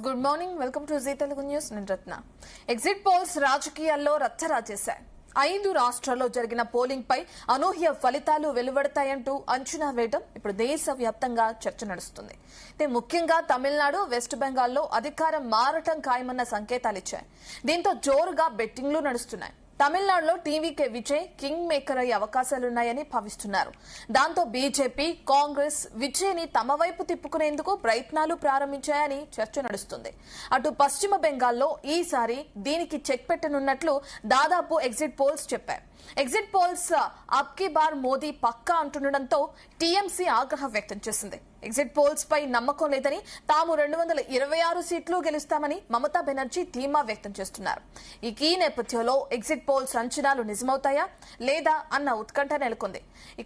Good morning, welcome to Zee Telugu News. నేను Ratna. Exit polls రాజకీయాల్లో రచ్చరాజేశాయి. 5 రాష్ట్రాల్లో జరిగిన పోలింగ్ పై అనూహ్య ఫలితాలు వెలువడతాయంటూ అంచనా వేయడం ఇప్పుడు దేశవ్యాప్తంగా చర్చ నడుస్తుంది. ముఖ్యంగా తమిళనాడు, వెస్ట్ బెంగాల్లో అధికారం మారటం ఖాయమన్న సంకేతాలిచ్చాయి. దీంతో జోరుగా బెట్టింగ్లు నడుస్తున్నాయి. తమిళనాడులో టీవీకే విజయ్ కింగ్ మేకర్ అయ్యే అవకాశాలున్నాయని భావిస్తున్నారు. దాంతో బీజేపీ, కాంగ్రెస్ విజయ్ ని తమ వైపు తిప్పుకునేందుకు ప్రయత్నాలు ప్రారంభించాయని చర్చ నడుస్తుంది. అటు పశ్చిమ బెంగాల్లో ఈసారి దీనికి చెక్ పెట్టనున్నట్లు దాదాపు ఎగ్జిట్ పోల్స్ చెప్పాయి. ఎగ్జిట్ పోల్స్ అబ్కీ బార్ మోదీ పక్కా అంటుండటంతో టీఎంసీ ఆగ్రహం వ్యక్తం చేసింది. ఎగ్జిట్ పోల్స్ పై నమ్మకం లేదని, తాము 226 సీట్లు గెలుస్తామని మమతా బెనర్జీ ధీమా వ్యక్తం చేస్తున్నారు. ఈ నేపథ్యంలో ఎగ్జిట్ పోల్స్ అంచనాలు నిజమవుతాయా లేదా అన్న ఉత్కంఠ నెలకొంది.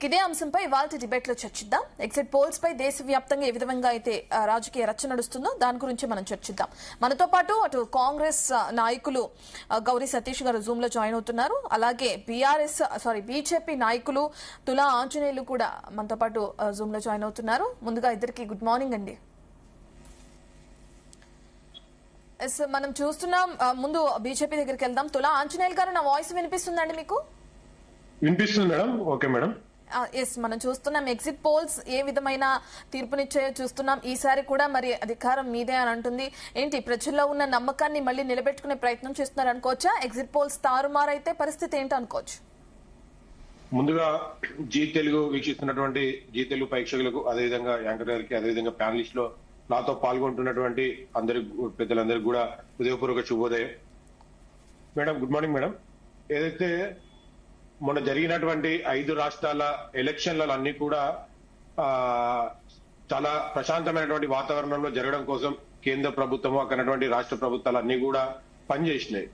ఇదే అంశంపై ఇవాల్టి డిబేట్ లో చర్చిద్దాం. ఎగ్జిట్ పోల్స్ పై దేశవ్యాప్తంగా ఏ విధంగా అయితే రాజకీయ రచ్చ నడుస్తుందో దాని గురించి మనం చర్చిద్దాం. మనతో పాటు అటు కాంగ్రెస్ నాయకులు గౌరీ సతీష్ గారు జూమ్ లో జాయిన్ అవుతున్నారు. అలాగే బీజేపీ నాయకులు తులా ఆంజనేయులు కూడా మనతో పాటు జూమ్ లో జాయిన్ అవుతున్నారు. ముందుగా ఇద్దరికి గుడ్ మార్నింగ్ అండి. మనం చూస్తున్నాం, ముందు బీజేపీ దగ్గరికి వెళ్దాం. తులా ఆంజనేయులు గారు, నా వాయిస్ వినిపిస్తుందండి మీకు? వినిపిస్తుంది మేడం. Okay madam. ఎస్, మనం చూస్తున్నాం ఎగ్జిట్ పోల్స్ ఏ విధమైన తీర్పునిచ్చాయో చూస్తున్నాం. ఈసారి కూడా మరి అధికారం మీదే అని అంటుంది. ఏంటి, ప్రజల్లో ఉన్న నమ్మకాన్ని మళ్ళీ నిలబెట్టుకునే ప్రయత్నం చేస్తున్నారు అనుకోవచ్చా? ఎగ్జిట్ పోల్స్ తారుమారైతే పరిస్థితి ఏంటి అనుకోవచ్చు? ముందుగా జీ తెలుగు వీక్షిస్తున్నటువంటి జీ తెలుగు ప్రేక్షకులకు, అదేవిధంగా యాంకర్ గారికి, అదేవిధంగా ప్యానలిస్ట్ లో నాతో పాల్గొంటున్నటువంటి అందరి పెద్దలందరికీ కూడా హృదయపూర్వక శుభోదయం. Madam, good morning madam. ఏదైతే మొన్న జరిగినటువంటి 5 రాష్ట్రాల ఎలక్షన్లలో అన్ని కూడా చాలా ప్రశాంతమైనటువంటి వాతావరణంలో జరగడం కోసం కేంద్ర ప్రభుత్వము, అక్కడటువంటి రాష్ట్ర ప్రభుత్వాలు అన్ని కూడా పనిచేసినాయి.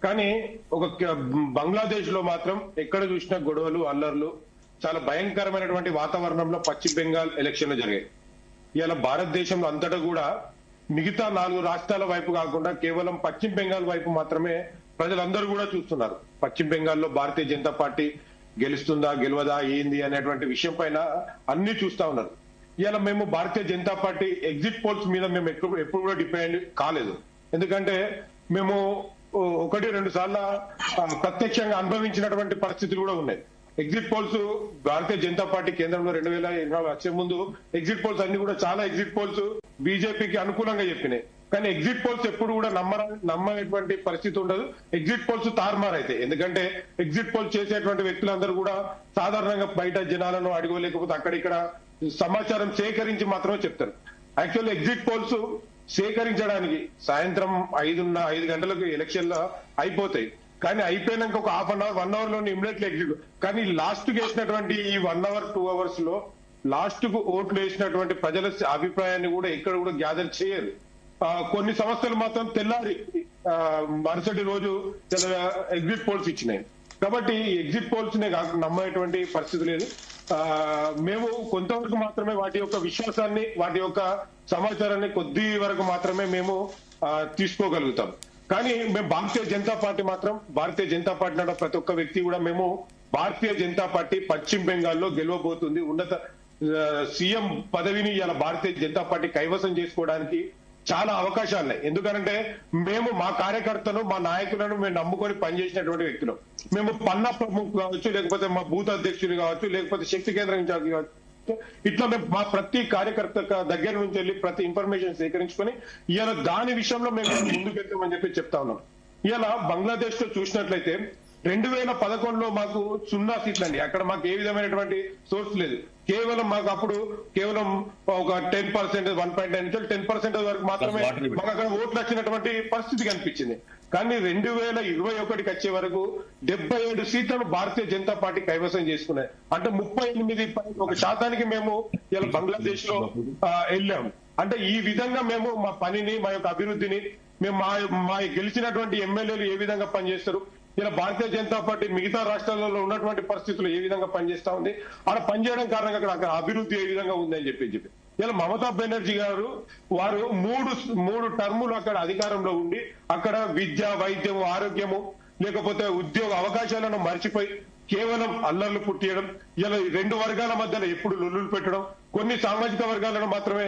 కానీ ఒక బంగ్లాదేశ్ లో మాత్రం ఎక్కడ చూసినా గొడవలు, అల్లర్లు, చాలా భయంకరమైనటువంటి వాతావరణంలో పశ్చిమ బెంగాల్ ఎలక్షన్లు జరిగాయి. ఇలా భారతదేశంలో అంతటా కూడా మిగతా 4 రాష్ట్రాల వైపు కాకుండా కేవలం పశ్చిమ బెంగాల్ వైపు మాత్రమే ప్రజలందరూ కూడా చూస్తున్నారు. పశ్చిమ బెంగాల్లో భారతీయ జనతా పార్టీ గెలుస్తుందా, గెలవదా, ఏంది అనేటువంటి విషయం పైన అన్ని చూస్తా ఉన్నారు. ఇలా మేము Bharatiya Janata party exit polls మీద మేము ఎప్పుడు కూడా డిపెండ్ కాలేదు. ఎందుకంటే మేము 1-2 సార్లు ప్రత్యక్షంగా అనుభవించినటువంటి పరిస్థితులు కూడా ఉన్నాయి. Exit polls Bharatiya Janata party కేంద్రంలో 2024 వచ్చే ముందు ఎగ్జిట్ పోల్స్ అన్ని కూడా చాలా ఎగ్జిట్ పోల్స్ బీజేపీకి అనుకూలంగా చెప్పినాయి. కానీ ఎగ్జిట్ పోల్స్ ఎప్పుడు కూడా నమ్మేటువంటి పరిస్థితి ఉండదు. ఎగ్జిట్ పోల్స్ తారుమారైతాయి. ఎందుకంటే ఎగ్జిట్ పోల్స్ చేసేటువంటి వ్యక్తులందరూ కూడా సాధారణంగా బయట జనాలను అడిగో లేకపోతే అక్కడిక్కడ సమాచారం సేకరించి మాత్రమే చెప్తారు. యాక్చువల్ ఎగ్జిట్ పోల్స్ సేకరించడానికి సాయంత్రం 5 గంటలకు ఎలక్షన్లు అయిపోతాయి. కానీ అయిపోయినాక ఒక హాఫ్ అన్ అవర్ 1 అవర్ లోనే ఇమ్మీడియట్లీ ఎగ్జిట్. కానీ లాస్ట్ కి వేసినటువంటి ఈ 1 అవర్ 2 అవర్స్ లో లాస్ట్ కు ఓట్లు వేసినటువంటి ప్రజల అభిప్రాయాన్ని కూడా ఎక్కడ కూడా గ్యాదర్ చేయరు. కొన్ని సంస్థలు మాత్రం తెల్లారి మరుసటి రోజు ఎగ్జిట్ పోల్స్ ఇచ్చినాయి. కాబట్టి ఎగ్జిట్ పోల్స్ నే నమ్మేటువంటి పరిస్థితి లేదు. మేము కొంతవరకు మాత్రమే వాటి యొక్క విశ్వాసాన్ని, వాటి యొక్క సమాచారాన్ని కొద్ది వరకు మాత్రమే మేము తీసుకోగలుగుతాం. కానీ మేము భారతీయ జనతా పార్టీ మాత్రం, భారతీయ జనతా పార్టీ అంటే ప్రతి ఒక్క వ్యక్తి కూడా మేము భారతీయ జనతా పార్టీ పశ్చిమ బెంగాల్లో గెలవబోతుంది. ఉన్నత సీఎం పదవిని ఇలా భారతీయ జనతా పార్టీ కైవసం చేసుకోవడానికి చాలా అవకాశాలు ఉన్నాయి. ఎందుకంటే మేము మా కార్యకర్తలు, మా నాయకులను మేము నమ్ముకొని పనిచేసినటువంటి వ్యక్తులు. మేము పన్నా ప్రముఖ కావచ్చు, లేకపోతే మా బూత్ అధ్యక్షులు కావచ్చు, లేకపోతే శక్తి కేంద్రం ఇన్ఛార్జ్ కావచ్చు, ఇట్లా మేము మా ప్రతి కార్యకర్త దగ్గర నుంచి వెళ్ళి ప్రతి ఇన్ఫర్మేషన్ సేకరించుకొని ఇవాళ దాని విషయంలో మేము ముందుకెళ్తామని చెప్తా ఉన్నాం. ఇవాళ బంగ్లాదేశ్ లో చూసినట్లయితే 2011లో మాకు 0 సీట్లు అండి. అక్కడ మాకు ఏ విధమైనటువంటి సోర్స్ లేదు. కేవలం మాకు అప్పుడు కేవలం ఒక 10%, 1.9 నుంచి 10% వరకు మాత్రమే మాకు అక్కడ ఓట్లు వచ్చినటువంటి పరిస్థితి కనిపించింది. కానీ 2021కి వచ్చే వరకు 77 సీట్లను భారతీయ జనతా పార్టీ కైవసం చేసుకున్నాయి. అంటే 38% మేము ఇలా బంగ్లాదేశ్ లో వెళ్ళాము. అంటే ఈ విధంగా మేము మా పనిని, మా యొక్క అభివృద్ధిని, మేము మా గెలిచినటువంటి ఎమ్మెల్యేలు ఏ విధంగా పనిచేస్తారు, ఇలా భారతీయ జనతా పార్టీ మిగతా రాష్ట్రాలలో ఉన్నటువంటి పరిస్థితులు ఏ విధంగా పనిచేస్తా ఉంది, అలా పనిచేయడం కారణంగా అక్కడ అభివృద్ధి ఏ విధంగా ఉంది అని చెప్పి ఇలా మమతా బెనర్జీ గారు వారు 3 టర్ములు అక్కడ అధికారంలో ఉండి అక్కడ విద్య, వైద్యము, ఆరోగ్యము, లేకపోతే ఉద్యోగ అవకాశాలను మర్చిపోయి కేవలం అల్లర్లు పుట్టియడం, ఇలా 2 వర్గాల మధ్యలో ఎప్పుడు లొల్లులు పెట్టడం, కొన్ని సామాజిక వర్గాలను మాత్రమే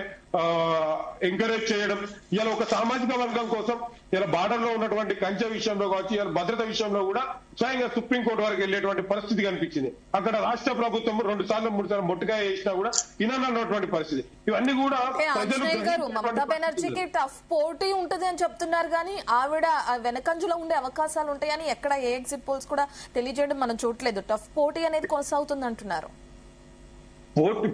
ఎంకరేజ్ చేయడం. ఇలా ఒక సామాజిక వర్గం కోసం ఇలా బార్డర్ లో ఉన్నటువంటి కంచె విషయంలో కావచ్చు, ఇలా భద్రత విషయంలో కూడా స్వయంగా సుప్రీంకోర్టు వరకు వెళ్లేటువంటి పరిస్థితి కనిపించింది. అక్కడ రాష్ట్ర ప్రభుత్వం 2 సార్లు 3 సార్లు మొట్టుగా వేసినా కూడా ఇనన్నటువంటి పరిస్థితి. ఇవన్నీ కూడా గారు మమతా బెనర్జీకి టఫ్ పోటీ ఉంటది అని చెప్తున్నారు, కానీ ఆవిడ వెనకంజలో ఉండే అవకాశాలు ఉంటాయని ఎక్కడ ఏ ఎగ్జిట్ పోల్స్ కూడా తెలియజేయడం మనం చూడలేదు. టఫ్ పోటీ అనేది కొనసాగుతుంది అంటున్నారు.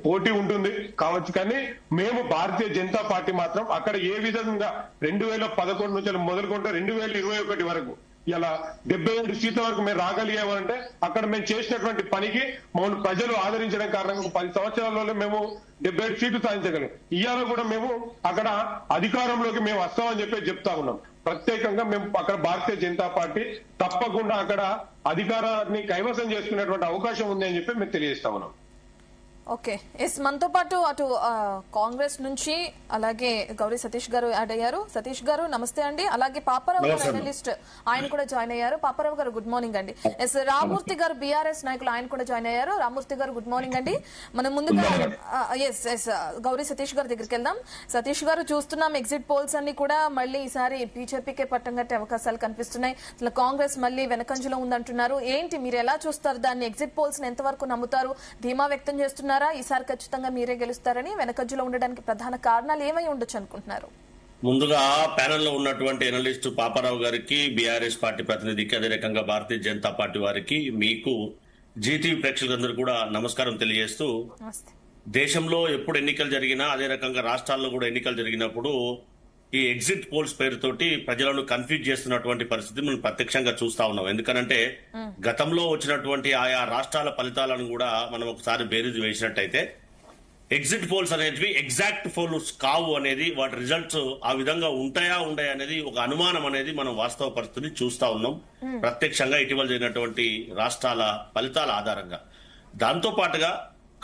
పోటీ ఉంటుంది కావచ్చు, కానీ మేము భారతీయ జనతా పార్టీ మాత్రం అక్కడ ఏ విధంగా 2011 నుంచి మొదలుకుంటే 2021 వరకు ఇలా 77 సీట్ల వరకు మేము రాగలిగామంటే అక్కడ మేము చేసినటువంటి పనికి మమ్మల్ని ప్రజలు ఆదరించడం కారణంగా 10 సంవత్సరాలలో మేము 77 సీట్లు సాధించగలిగాం. ఇవాళ కూడా మేము అక్కడ అధికారంలోకి మేము వస్తామని చెప్తా ఉన్నాం. ప్రత్యేకంగా మేము అక్కడ భారతీయ జనతా పార్టీ తప్పకుండా అక్కడ అధికారాన్ని కైవసం చేసుకునేటువంటి అవకాశం ఉంది అని చెప్పి మేము తెలియజేస్తా ఉన్నాం. ఓకే, ఎస్, మనతో పాటు అటు కాంగ్రెస్ నుంచి అలాగే గౌరీ సతీష్ గారు యాడ్ అయ్యారు. సతీష్ గారు నమస్తే అండి. అలాగే పాపారావు గారు అనలిస్ట్, ఆయన కూడా జాయిన్ అయ్యారు. పాపారావు గారు గుడ్ మార్నింగ్ అండి. ఎస్, రామ్మూర్తి గారు బీఆర్ఎస్ నాయకులు, ఆయన కూడా జాయిన్ అయ్యారు. రామ్మూర్తి గారు గుడ్ మార్నింగ్ అండి. మనం ముందుగా ఎస్ గౌరీ సతీష్ గారి దగ్గరికి వెళ్దాం. సతీష్ గారు, చూస్తున్నాం ఎగ్జిట్ పోల్స్ అన్ని కూడా మళ్ళీ ఈసారి బీజేపీకే పట్టం కట్టే అవకాశాలు కనిపిస్తున్నాయి. అసలు కాంగ్రెస్ మళ్ళీ వెనకంజలో ఉందంటున్నారు. ఏంటి, మీరు ఎలా చూస్తారు దాన్ని? ఎగ్జిట్ పోల్స్ ఎంతవరకు నమ్ముతారు? ధీమా వ్యక్తం చేస్తున్నారు ఈసారి ఖచ్చితంగా మీరే గెలుస్తారని? వెనకజ్జులో ఉండడానికి ప్రధాన కారణాలు ఏమై ఉండొచ్చు అనుకుంటున్నారు? ముందుగా ప్యానెల్ లో ఉన్నటువంటి ఎనలిస్ట్ పాపారావు గారికి, బీఆర్ఎస్ పార్టీ ప్రతినిధికి, అదే రకంగా భారతీయ జనతా పార్టీ వారికి, మీకు జీటీవీ ప్రేక్షకులందరూ కూడా నమస్కారం తెలియజేస్తూ, దేశంలో ఎప్పుడు ఎన్నికలు జరిగినా అదే రకంగా రాష్ట్రాల్లో కూడా ఎన్నికలు జరిగినప్పుడు ఈ ఎగ్జిట్ పోల్స్ పేరుతోటి ప్రజలను కన్ఫ్యూజ్ చేస్తున్నటువంటి పరిస్థితి మనం ప్రత్యక్షంగా చూస్తా ఉన్నాం. ఎందుకనంటే గతంలో వచ్చినటువంటి ఆయా రాష్ట్రాల ఫలితాలను కూడా మనం ఒకసారి బేరీజు వేసినట్టయితే ఎగ్జిట్ పోల్స్ అనేటివి ఎగ్జాక్ట్ పోల్స్ కావు అనేది, వాటి రిజల్ట్స్ ఆ విధంగా ఉంటాయా అనేది ఒక అనుమానం అనేది మనం వాస్తవ పరిస్థితిని చూస్తా ఉన్నాం ప్రత్యక్షంగా ఇటీవల జరిగినటువంటి రాష్ట్రాల ఫలితాల ఆధారంగా. దాంతో పాటుగా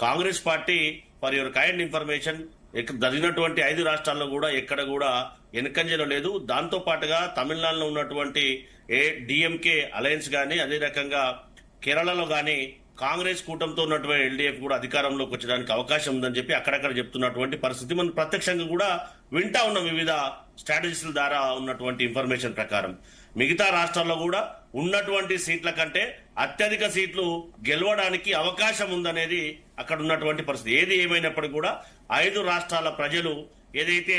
Congress party for your kind information జరిగినటువంటి 5 రాష్ట్రాల్లో కూడా ఎక్కడ కూడా వెనకంజలో లేదు. దాంతో పాటుగా తమిళనాడులో ఉన్నటువంటి డిఎంకే అలయన్స్ గానీ, అదే రకంగా కేరళలో గానీ కాంగ్రెస్ కూటమితో ఉన్నటువంటి ఎల్డీఎఫ్ కూడా అధికారంలోకి వచ్చడానికి అవకాశం ఉందని చెప్పి అక్కడక్కడ చెప్తున్నటువంటి పరిస్థితి మనం ప్రత్యక్షంగా కూడా వింటా ఉన్నాం వివిధ స్ట్రాటజీల ద్వారా ఉన్నటువంటి ఇన్ఫర్మేషన్ ప్రకారం. మిగతా రాష్ట్రాల్లో కూడా ఉన్నటువంటి సీట్ల కంటే అత్యధిక సీట్లు గెలవడానికి అవకాశం ఉందనేది అక్కడ ఉన్నటువంటి పరిస్థితి. ఏది ఏమైనప్పటికీ కూడా 5 రాష్ట్రాల ప్రజలు ఏదైతే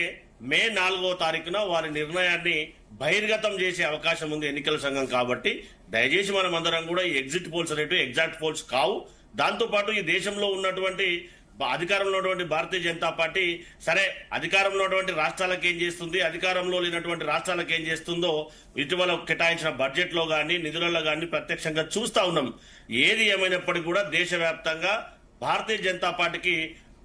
మే 4వ తారీఖున వారి నిర్ణయాన్ని బహిర్గతం చేసే అవకాశం ఉంది ఎన్నికల సంఘం. కాబట్టి దయచేసి మనం అందరం కూడా ఈ ఎగ్జిట్ పోల్స్ అనేటివి ఎగ్జాక్ట్ పోల్స్ కావు. దాంతో పాటు ఈ దేశంలో ఉన్నటువంటి అధికారంలో ఉన్నటువంటి భారతీయ జనతా పార్టీ సరే అధికారంలో ఉన్నటువంటి రాష్ట్రాలకు ఏం చేస్తుంది, అధికారంలో లేనటువంటి రాష్ట్రాలకు ఏం చేస్తుందో ఇటీవల కేటాయించిన బడ్జెట్ లో గానీ నిధులలో గానీ ప్రత్యక్షంగా చూస్తా ఉన్నాం. ఏది ఏమైనప్పటికీ కూడా దేశవ్యాప్తంగా భారతీయ జనతా పార్టీకి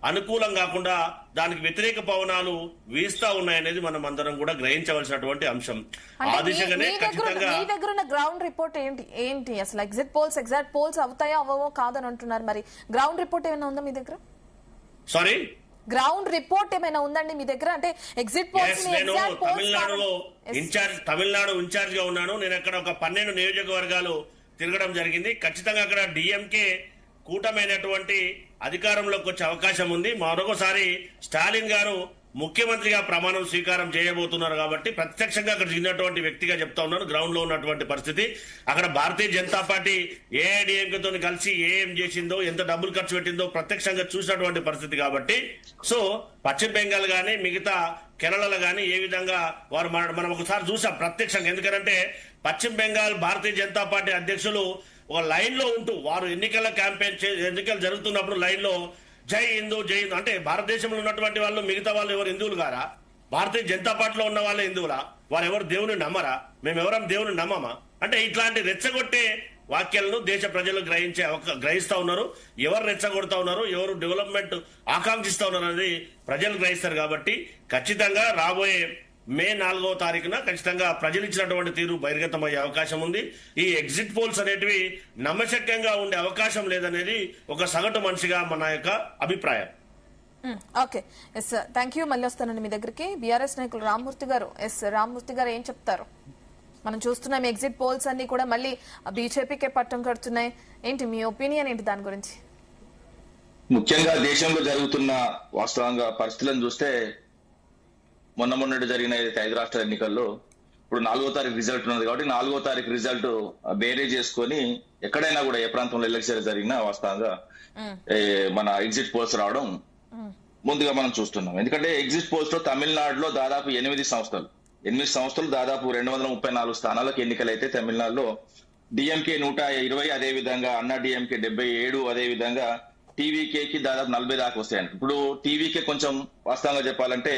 అనుకూలం కాకుండా దానికి వ్యతిరేక పవనాలు వీస్తా ఉన్నాయనేది మనం అందరం కూడా గ్రహించవలసినటువంటి అంశం. ఆ దిశగానే ఖచ్చితంగా మీ దగ్గర ఉన్న గ్రౌండ్ రిపోర్ట్ ఏంటి అసలు? ఎగ్జిట్ పోల్స్ ఎగ్జాక్ట్ పోల్స్ అవుతాయో అవవో కాదని అంటున్నారు, మరి గ్రౌండ్ రిపోర్ట్ ఏమైనా ఉందా మీ దగ్గర? సారీ, గ్రౌండ్ రిపోర్ట్ ఏమైనా ఉందండి మీ దగ్గర? అంటే ఎగ్జిట్ పోల్స్ నేను తమిళనాడు ఇన్ఛార్జ్ గా ఉన్నాను. నేను అక్కడ ఒక 12 నియోజకవర్గాలు తిరగడం జరిగింది. ఖచ్చితంగా అక్కడ డిఎంకే కూటమైనటువంటి అధికారంలోకి వచ్చే అవకాశం ఉంది. మరొకసారి స్టాలిన్ గారు ముఖ్యమంత్రిగా ప్రమాణం స్వీకారం చేయబోతున్నారు. కాబట్టి ప్రత్యక్షంగా అక్కడ జరిగినటువంటి వ్యక్తిగా చెప్తా ఉన్నాను గ్రౌండ్ లో ఉన్నటువంటి పరిస్థితి. అక్కడ భారతీయ జనతా పార్టీ ఏఐడిఎంకేతో కలిసి ఏం చేసిందో, ఎంత డబ్బులు ఖర్చు పెట్టిందో ప్రత్యక్షంగా చూసినటువంటి పరిస్థితి. కాబట్టి సో పశ్చిమ బెంగాల్ గానీ మిగతా కేరళలో గానీ ఏ విధంగా వారు మనం ఒకసారి చూసాం ప్రత్యక్షంగా. ఎందుకంటే పశ్చిమ బెంగాల్ భారతీయ జనతా పార్టీ అధ్యక్షులు ఒక లైన్ లో ఉంటూ వారు ఎన్నికల క్యాంపెయిన్ ఎన్నికలు జరుగుతున్నప్పుడు లైన్ లో జై హిందూ జై హిందూ అంటే భారతదేశంలో ఉన్నటువంటి వాళ్ళు మిగతా వాళ్ళు ఎవరు హిందువులు గారా? భారతీయ జనతా పార్టీలో ఉన్న వాళ్ళే హిందువులా? వారు ఎవరు దేవుని నమ్మరా? మేము ఎవరం దేవుని నమ్మమా? అంటే ఇట్లాంటి రెచ్చగొట్టే వాక్యాలను దేశ ప్రజలు గ్రహిస్తా ఉన్నారు. ఎవరు రెచ్చగొడతా ఉన్నారు, ఎవరు డెవలప్మెంట్ ఆకాంక్షిస్తా ఉన్నారు అనేది ప్రజలు గ్రహిస్తారు. కాబట్టి ఖచ్చితంగా రాబోయే మే 4వ తారీఖున ఖచ్చితంగా ప్రజలు ఇచ్చినటువంటి తీరు బహిర్గతమయ్యే అవకాశం ఉంది. ఈ ఎగ్జిట్ పోల్స్ అనేటివి నమ్మశక్యంగా ఉండే అవకాశం లేదనేది ఒక సగటు మనిషిగా మన యొక్క అభిప్రాయం. Okay, yes sir, thank you. మళ్ళీ వస్తానండి మీ దగ్గరికి. బీఆర్ఎస్ నాయకులు రామ్మూర్తి గారు. ఎస్, రామ్మూర్తి గారు ఏం చెప్తారు? మనం చూస్తున్నాం ఎగ్జిట్ పోల్స్ అన్ని కూడా మళ్ళీ బీజేపీకే పట్టం కడుతున్నాయి. ఏంటి మీ ఒపీనియన్ ఏంటి దాని గురించి? ముఖ్యంగా దేశంలో జరుగుతున్న వాస్తవంగా పరిస్థితులను చూస్తే మొన్నటి జరిగిన 5 రాష్ట్రాల ఎన్నికల్లో ఇప్పుడు 4వ తారీఖు రిజల్ట్ ఉన్నది కాబట్టి 4వ తారీఖు రిజల్ట్ బేరే చేసుకొని ఎక్కడైనా కూడా ఏ ప్రాంతంలో ఎలక్షన్ జరిగినా వాస్తవంగా మన ఎగ్జిట్ పోల్స్ రావడం ముందుగా మనం చూస్తున్నాం. ఎందుకంటే ఎగ్జిట్ పోల్స్ లో తమిళనాడులో దాదాపు 8 సంస్థలు దాదాపు 234 స్థానాలకు ఎన్నికలైతే తమిళనాడులో డిఎంకే 120, అదే విధంగా అన్నా డిఎంకే 77, అదే విధంగా టీవీకేకి దాదాపు 40 దాకా వస్తాయండి. ఇప్పుడు టీవీకే కొంచెం వాస్తవంగా చెప్పాలంటే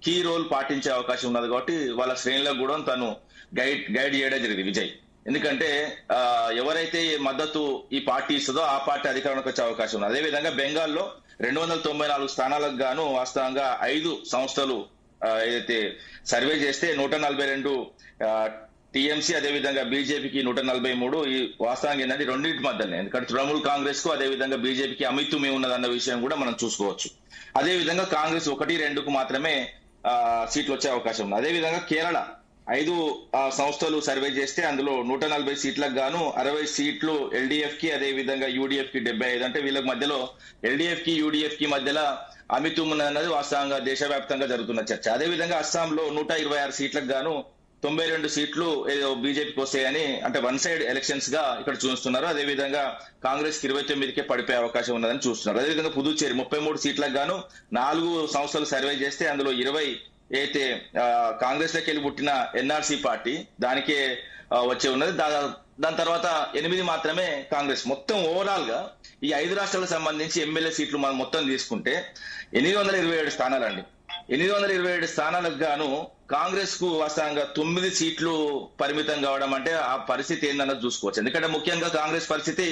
కీ రోల్ పాటించే అవకాశం ఉన్నది కాబట్టి వాళ్ళ శ్రేణులకు కూడా తను గైడ్ చేయడం జరిగింది విజయ్. ఎందుకంటే ఎవరైతే మద్దతు ఈ పార్టీ ఇస్తుందో ఆ పార్టీ అధికారంలోకి వచ్చే అవకాశం ఉంది. అదేవిధంగా బెంగాల్లో 294 స్థానాలకు గాను వాస్తవంగా 5 సంస్థలు ఏదైతే సర్వే చేస్తే 142 టీఎంసీ, అదేవిధంగా బీజేపీకి 143. ఈ వాస్తవంగా ఏంటంటే రెండింటి మధ్యనే, ఎందుకంటే తృణమూల్ కాంగ్రెస్ కు అదేవిధంగా బీజేపీకి అమితుమే ఉన్నదన్న విషయం కూడా మనం చూసుకోవచ్చు. అదేవిధంగా కాంగ్రెస్ 1-2కు మాత్రమే సీట్లు వచ్చే అవకాశం ఉంది. అదేవిధంగా కేరళ 5 సంస్థలు సర్వే చేస్తే అందులో 140 సీట్లకు గాను 60 సీట్లు ఎల్డీఎఫ్ కి, అదేవిధంగా యూడీఎఫ్ కి 75. అంటే వీళ్ళకి మధ్యలో ఎల్డీఎఫ్ కి యూడీఎఫ్ కి మధ్యలో అమితుం ఉన్నది వాస్తవంగా దేశవ్యాప్తంగా జరుగుతున్న చర్చ. అదేవిధంగా అస్సాంలో 126 సీట్లకు గాను 92 సీట్లు ఏదో బీజేపీకి వస్తాయని, అంటే వన్ సైడ్ ఎలక్షన్స్ గా ఇక్కడ చూస్తున్నారు. అదేవిధంగా కాంగ్రెస్ కి 29కే పడిపోయే అవకాశం ఉన్నదని చూస్తున్నారు. అదేవిధంగా పుదుచ్చేరి 33 సీట్లకు గాను 4 సంస్థలు సర్వే చేస్తే అందులో 20 అయితే కాంగ్రెస్ లోకి వెళ్ళి పుట్టిన ఎన్ఆర్సీ పార్టీ దానికే వచ్చే ఉన్నది. దాని తర్వాత 8 మాత్రమే కాంగ్రెస్. మొత్తం ఓవరాల్ గా ఈ 5 రాష్ట్రాలకు సంబంధించి ఎమ్మెల్యే సీట్లు మనం మొత్తం తీసుకుంటే 827 స్థానాలండి. 827 స్థానాలకు గాను కాంగ్రెస్ కు వాస్తవంగా 9 సీట్లు పరిమితం కావడం అంటే ఆ పరిస్థితి ఏందన్నది చూసుకోవచ్చు. ఎందుకంటే ముఖ్యంగా కాంగ్రెస్ పరిస్థితి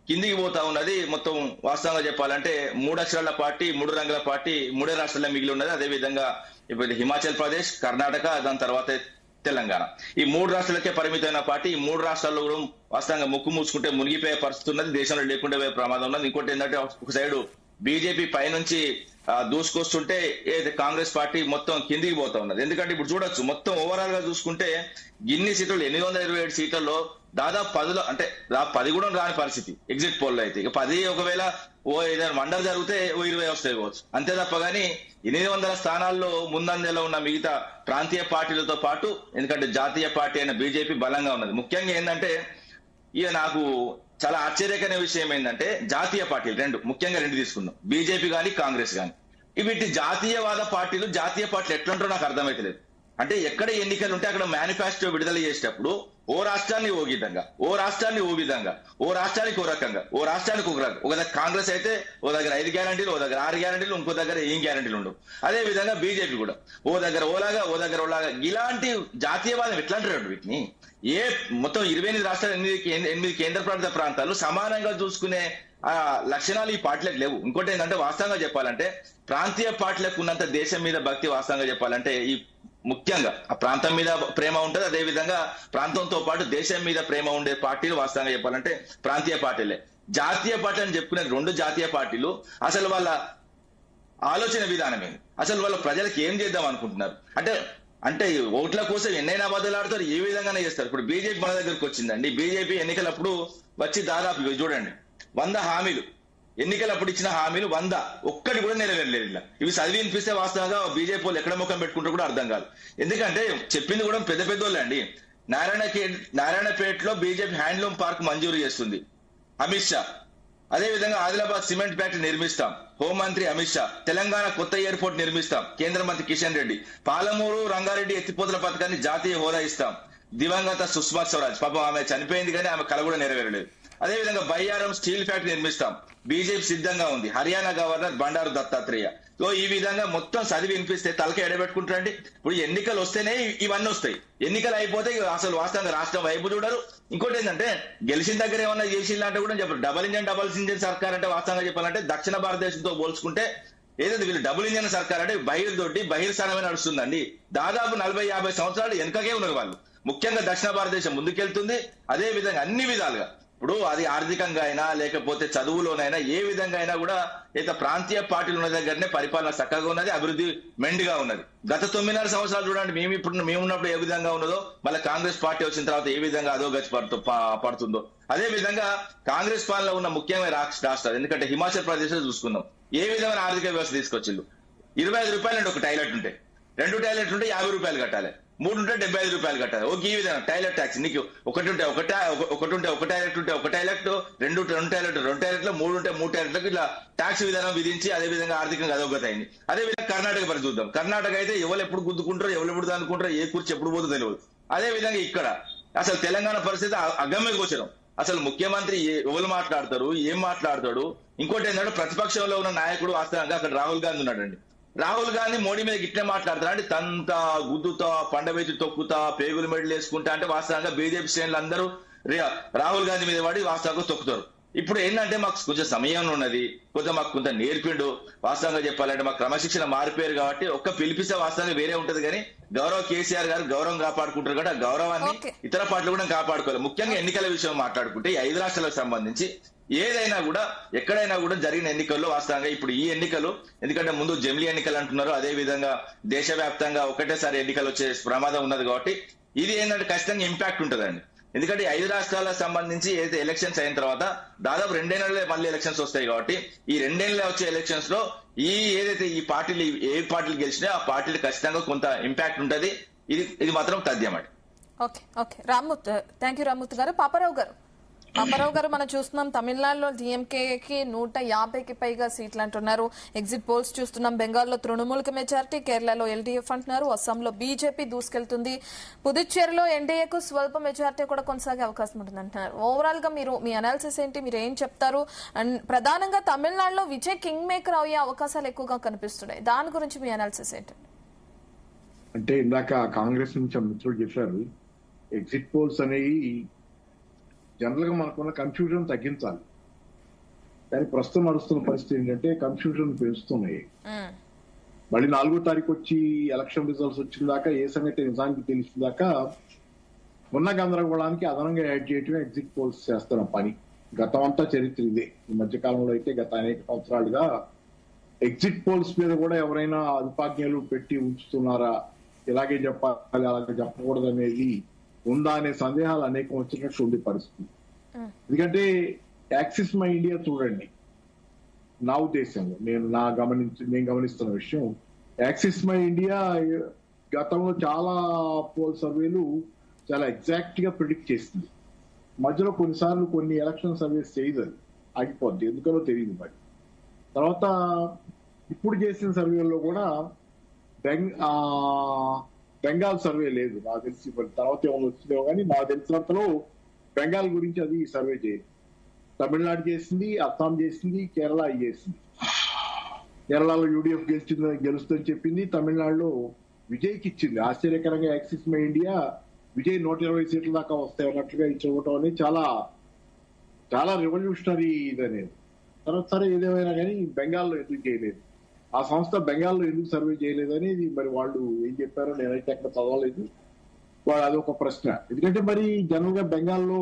కిందికి పోతా ఉన్నది. మొత్తం వాస్తవంగా చెప్పాలంటే 3 అక్షరాల పార్టీ, 3 రంగుల పార్టీ 3 రాష్ట్రాల్లో మిగిలి ఉన్నది. అదేవిధంగా ఇప్పుడు హిమాచల్ ప్రదేశ్, కర్ణాటక, దాని తర్వాత తెలంగాణ, ఈ 3 రాష్ట్రాలకే పరిమితమైన పార్టీ. ఈ 3 రాష్ట్రాల్లో కూడా వాస్తవంగా ముక్కు మూసుకుంటే మునిగిపోయే పరిస్థితి ఉన్నది. దేశంలో లేకుండా పోయే ప్రమాదం ఉన్నది. ఇంకోటి ఏంటంటే ఒక సైడు బీజేపీ పైనుంచి దూసుకొస్తుంటే కాంగ్రెస్ పార్టీ మొత్తం కిందికి పోతా ఉన్నది. ఎందుకంటే ఇప్పుడు చూడొచ్చు మొత్తం ఓవరాల్ గా చూసుకుంటే ఇన్ని సీట్లు 827 సీట్లలో దాదాపు 10లో అంటే 10 కూడా రాని పరిస్థితి ఎగ్జిట్ పోల్ లో అయితే. ఇక 10 ఒకవేళ ఏదైనా మండలి జరిగితే 20 వస్తాయి కావచ్చు, అంతే తప్ప కానీ 800 స్థానాల్లో ముందంజలో ఉన్న మిగతా ప్రాంతీయ పార్టీలతో పాటు, ఎందుకంటే జాతీయ పార్టీ అయిన బీజేపీ బలంగా ఉన్నది. ముఖ్యంగా ఏంటంటే ఇక నాకు చాలా ఆశ్చర్యకరమైన విషయం ఏంటంటే జాతీయ పార్టీలు 2, ముఖ్యంగా 2 తీసుకున్నాం, బీజేపీ కానీ కాంగ్రెస్ కానీ. వీటి జాతీయ పార్టీలు ఎట్లుంటారో నాకు అర్థమైతలేదు. అంటే ఎక్కడ ఎన్నికలు ఉంటే అక్కడ మేనిఫెస్టో విడుదల చేసేటప్పుడు ఓ రాష్ట్రాన్ని ఓ విధంగా, ఓ రాష్ట్రాన్ని ఓ విధంగా, ఓ రాష్ట్రానికి ఓ రకంగా, ఓ రాష్ట్రానికి ఒక రకంగా. ఒక దగ్గర కాంగ్రెస్ అయితే ఓ దగ్గర 5 గ్యారంటీలు, ఓ దగ్గర 6 గ్యారంటీలు, ఇంకో దగ్గర ఏం గ్యారంటీలు ఉండవు. అదే విధంగా బీజేపీ కూడా ఓ దగ్గర ఓలాగా, ఓ దగ్గర ఓలాగా. ఇలాంటి జాతీయవాదం ఎట్లా అంటారు వీటిని? మొత్తం 28 రాష్ట్రాలు, 8 కేంద్రపాలిత ప్రాంతాలు సమానంగా చూసుకునే లక్షణాలు ఈ పార్టీలకు లేవు. ఇంకోటి ఏంటంటే వాస్తవంగా చెప్పాలంటే ప్రాంతీయ పార్టీలకు ఉన్నంత దేశం మీద భక్తి వాస్తవంగా చెప్పాలంటే ఈ ముఖ్యంగా ఆ ప్రాంతం మీద ప్రేమ ఉంటది. అదే విధంగా ప్రాంతంతో పాటు దేశం మీద ప్రేమ ఉండే పార్టీలు వాస్తవంగా చెప్పాలంటే ప్రాంతీయ పార్టీలే. జాతీయ పార్టీ అని చెప్పుకునే 2 జాతీయ పార్టీలు అసలు వాళ్ళ ఆలోచన విధానం ఏంటి? అసలు వాళ్ళ ప్రజలకు ఏం చేద్దాం అనుకుంటున్నారు? అంటే ఓట్ల కోసం ఎన్నైనా బదులాడతారు, ఏ విధంగానే చేస్తారు. ఇప్పుడు బీజేపీ మన దగ్గరకు వచ్చిందండి. బీజేపీ ఎన్నికలప్పుడు వచ్చి దాదాపు చూడండి 100 హామీలు, ఎన్నికలప్పుడు ఇచ్చిన హామీలు 100 ఒక్కటి కూడా నెరవేరలేదు. ఇలా ఇవి చదివి వినిపిస్తే వాస్తవంగా బీజేపీ వాళ్ళు ఎక్కడ ముఖం పెట్టుకుంటారో కూడా అర్థం కాదు. ఎందుకంటే చెప్పింది కూడా పెద్ద పెద్దోళ్ళే అండి. నారాయణపేటలో బీజేపీ హ్యాండ్లూమ్ పార్క్ మంజూరు చేస్తుంది అమిత్ షా. అదేవిధంగా ఆదిలాబాద్ సిమెంట్ ఫ్యాక్టరీ నిర్మిస్తాం హోంమంత్రి అమిత్ షా. తెలంగాణ కొత్త ఎయిర్పోర్ట్ నిర్మిస్తాం కేంద్ర మంత్రి కిషన్ రెడ్డి. పాలమూరు రంగారెడ్డి ఎత్తిపోతల పథకాన్ని జాతీయ హోదా ఇస్తాం దివంగత సుష్మా స్వరాజ్. పాపం ఆమె చనిపోయింది కానీ ఆమె కల కూడా నెరవేరలేదు. అదేవిధంగా బయ్యారం స్టీల్ ఫ్యాక్టరీ నిర్మిస్తాం, బీజేపీ సిద్ధంగా ఉంది. హర్యానా గవర్నర్ బండారు దత్తాత్రేయ. సో ఈ విధంగా మొత్తం చదివి వినిపిస్తే తలక ఎడబెట్టుకుంటారండి. ఇప్పుడు ఎన్నికలు వస్తేనే ఇవన్నీ వస్తాయి, ఎన్నికలు అయిపోతే అసలు వాస్తవంగా రాష్ట్రం వైపు చూడరు. ఇంకోటి ఏంటంటే గెలిచిన దగ్గర ఏమన్నా చేసిందంటే కూడా చెప్పారు. డబుల్ ఇంజన్ సర్కార్ అంటే వాస్తవంగా చెప్పాలంటే దక్షిణ భారతదేశంతో పోల్చుకుంటే ఏదైతే వీళ్ళు డబుల్ ఇంజన్ సర్కార్ అంటే బహిర్స్థానమే నడుస్తుందండి. దాదాపు 40-50 సంవత్సరాలు వెనకకే ఉన్నారు వాళ్ళు. ముఖ్యంగా దక్షిణ భారతదేశం ముందుకెళ్తుంది. అదే విధంగా అన్ని విధాలుగా ఇప్పుడు అది ఆర్థికంగా అయినా లేకపోతే చదువులోనైనా ఏ విధంగా అయినా కూడా అయితే ప్రాంతీయ పార్టీలు ఉన్న దగ్గరనే పరిపాలన చక్కగా ఉన్నది, అభివృద్ధి మెండుగా ఉన్నది. గత 9.5 సంవత్సరాలు చూడండి, మేము ఉన్నప్పుడు ఏ విధంగా ఉన్నదో, మళ్ళీ కాంగ్రెస్ పార్టీ వచ్చిన తర్వాత ఏ విధంగా అధోగతి పడుతుందో. అదే విధంగా కాంగ్రెస్ పాలనలో ఉన్న ముఖ్యమైన రాష్ట్రాలు, ఎందుకంటే హిమాచల్ ప్రదేశ్ లో చూసుకుందాం, ఏ విధమైన ఆర్థిక వ్యవస్థ తీసుకొచ్చిళ్ళు. 25 రూపాయలు ఒక టాయిలెట్ ఉంటే, 2 టాయిలెట్లు ఉంటే 50 రూపాయలు కట్టాలి, 3 ఉంటే 75 రూపాయలు కట్టాలి. ఈ విధంగా టాయిలెట్ ట్యాక్స్. నీకు ఒకటి ఉంటే ఒక టాయిలెట్ ఉంటే ఒక టాయిలెట్, 2 టాయిలెట్లు 3 ఉంటే 3 టాయిలెట్లకు ఇలా ట్యాక్స్ విధానం విధించి అదే విధంగా ఆర్థికంగా అధోగతి అయింది. అదే విధంగా కర్ణాటక పరిస్థితి చూద్దాం. కర్ణాటక అయితే ఎవరు ఎప్పుడు గుద్దుకుంటారో, ఎవరు ఎప్పుడు అనుకుంటారో, ఏ కూర్చి ఎప్పుడు పోతుందో తెలియదు. అదే విధంగా ఇక్కడ అసలు తెలంగాణ పరిస్థితి అగమ్య గోచరం. అసలు ముఖ్యమంత్రి ఎవరు మాట్లాడతారు, ఏం మాట్లాడతాడు. ఇంకోటి ఏంటంటే ప్రతిపక్షంలో ఉన్న నాయకుడు వాస్తవంగా అక్కడ రాహుల్ గాంధీ ఉన్నాడండి. రాహుల్ గాంధీ మోడీ మీద గిట్లే మాట్లాడతారు అంటే తంతా గుద్దుతా పండబెట్టి తొక్కుతా పేగులు మెడలు వేసుకుంటా అంటే వాస్తవంగా బీజేపీ శ్రేణులు అందరూ రాహుల్ గాంధీ మీద పడి వాస్తవంగా తొక్కుతారు. ఇప్పుడు ఏంటంటే మాకు కొంచెం సమయం ఉన్నది, కొంచెం మాకు కొంత నేర్పిండు. వాస్తవంగా చెప్పాలంటే మాకు క్రమశిక్షణ మారిపోయారు కాబట్టి ఒక్క పిలిపిస్తే వాస్తవంగా వేరే ఉంటది, కానీ గౌరవ కేసీఆర్ గారు గౌరవం కాపాడుకుంటారు కాబట్టి ఆ గౌరవాన్ని ఇతర పార్టీలు కూడా కాపాడుకోవాలి. ముఖ్యంగా ఎన్నికల విషయం మాట్లాడుకుంటే ఈ 5 రాష్ట్రాలకు సంబంధించి ఏదైనా కూడా ఎక్కడైనా కూడా జరిగిన ఎన్నికల్లో వాస్తవంగా ఇప్పుడు ఈ ఎన్నికలు, ఎందుకంటే ముందు జమిలీ ఎన్నికలు అంటున్నారు, అదే విధంగా దేశవ్యాప్తంగా ఒకటేసారి ఎన్నికలు వచ్చే ప్రమాదం ఉన్నది కాబట్టి ఇది ఏంటంటే ఖచ్చితంగా ఇంపాక్ట్ ఉంటుందండి. ఎందుకంటే 5 రాష్ట్రాలకు సంబంధించి ఏదైతే ఎలక్షన్స్ అయిన తర్వాత దాదాపు 2 నెలలే మళ్ళీ ఎలక్షన్స్ వస్తాయి కాబట్టి ఈ 2 నెలలే వచ్చే ఎలక్షన్స్ లో ఏదైతే ఈ పార్టీలు ఏ పార్టీలు గెలిచినా ఆ పార్టీలు ఖచ్చితంగా కొంత ఇంపాక్ట్ ఉంటుంది. ఇది మాత్రం తథ్యమండి. Okay Rammurthy, thank you Rammurthy గారు. పాపారావు గారు మనం చూస్తున్నాం తమిళనాడులో డిఎంకేకి 150కి పైగా సీట్లు అంటున్నారు. ఎగ్జిట్ పోల్స్ చూస్తున్నాం. బెంగాల్లో తృణమూల్కి మెజారిటీ, కేరళలో ఎల్డీఎఫ్ అంటున్నారు, అస్సాంలో బీజేపీ దూసుకెళ్తుంది, పుదుచ్చేరిలో ఎన్డీఏకు స్వల్ప మెజారిటీ కూడా కొనసాగే అవకాశం ఉంటుంది అంటున్నారు. ఓవరాల్ గా మీ అనాలిసిస్ ఏంటి, మీరు ఏం చెప్తారు? అండ్ ప్రధానంగా తమిళనాడులో విజయ్ కింగ్ మేకర్ అయ్యే అవకాశాలు ఎక్కువగా కనిపిస్తున్నాయి, దాని గురించి మీ అనాలిసిస్ ఏంటి? అంటే ఇందాక కాంగ్రెస్ నుంచి మిత్రుడు చెప్పారు, ఎగ్జిట్ పోల్స్ అనేవి జనరల్ గా మనకున్న కన్ఫ్యూజన్ తగ్గించాలి, కానీ ప్రస్తుతం నడుస్తున్న పరిస్థితి ఏంటంటే కన్ఫ్యూజన్ పెంచుతున్నాయి. మళ్ళీ 4వ తారీఖు వచ్చి ఎలక్షన్ రిజల్ట్స్ వచ్చిన దాకా ఏ సంగతి నిజానికి తెలిసిన దాకా ఉన్న గందరగోళానికి అదనంగా యాడ్ చేయటమే ఎగ్జిట్ పోల్స్ చేస్తున్న పని. గతం అంతా చరిత్ర ఇదే. ఈ మధ్యకాలంలో అయితే గత అనేక సంవత్సరాలుగా ఎగ్జిట్ పోల్స్ మీద కూడా ఎవరైనా అల్పాజ్ఞలు పెట్టి ఉంచుతున్నారా, ఇలాగే చెప్పాలి అలాగే చెప్పకూడదు అనేది ఉందా అనే సందేహాలు అనేకం వచ్చినట్టు ఉండే పరిస్థితి. ఎందుకంటే యాక్సిస్ మై ఇండియా చూడండి, నా ఉద్దేశంలో నేను గమనిస్తున్న విషయం, యాక్సిస్ మై ఇండియా గతంలో చాలా పోల్ సర్వేలు చాలా ఎగ్జాక్ట్ గా ప్రిడిక్ట్ చేస్తుంది. మధ్యలో కొన్నిసార్లు కొన్ని ఎలక్షన్ సర్వేస్ చేయదు, ఆగిపోద్ది, ఎందుకనో తెలియదు. మరి తర్వాత ఇప్పుడు చేసిన సర్వేల్లో కూడా బెంగాల్ సర్వే లేదు నాకు తెలిసి, తర్వాత ఏమైనా వచ్చిందేమో కానీ నాకు తెలిసినంతలో బెంగాల్ గురించి అది సర్వే చేయదు. తమిళనాడు చేసింది, అస్సాం చేసింది, కేరళ చేసింది. కేరళలో యూడీఎఫ్ గెలుస్తుందని చెప్పింది, తమిళనాడులో విజయ్కి ఇచ్చింది. ఆశ్చర్యకరంగా యాక్సిస్ మై ఇండియా విజయ్ 120 సీట్ల దాకా వస్తాయి అన్నట్లుగా ఇచ్చుకోవటం అనేది చాలా చాలా రెవల్యూషనరీ ఇది అనేది. తర్వాత సరే ఏదేమైనా కానీ బెంగాల్లో ఎందుకు చేయలేదు, ఆ సంస్థ బెంగాల్లో ఎందుకు సర్వే చేయలేదు అనేది మరి వాళ్ళు ఏం చెప్పారో నేనైతే ఎక్కడ చదవలేదు. వాళ్ళు అదొక ప్రశ్న. ఎందుకంటే మరి జనరల్ గా బెంగాల్లో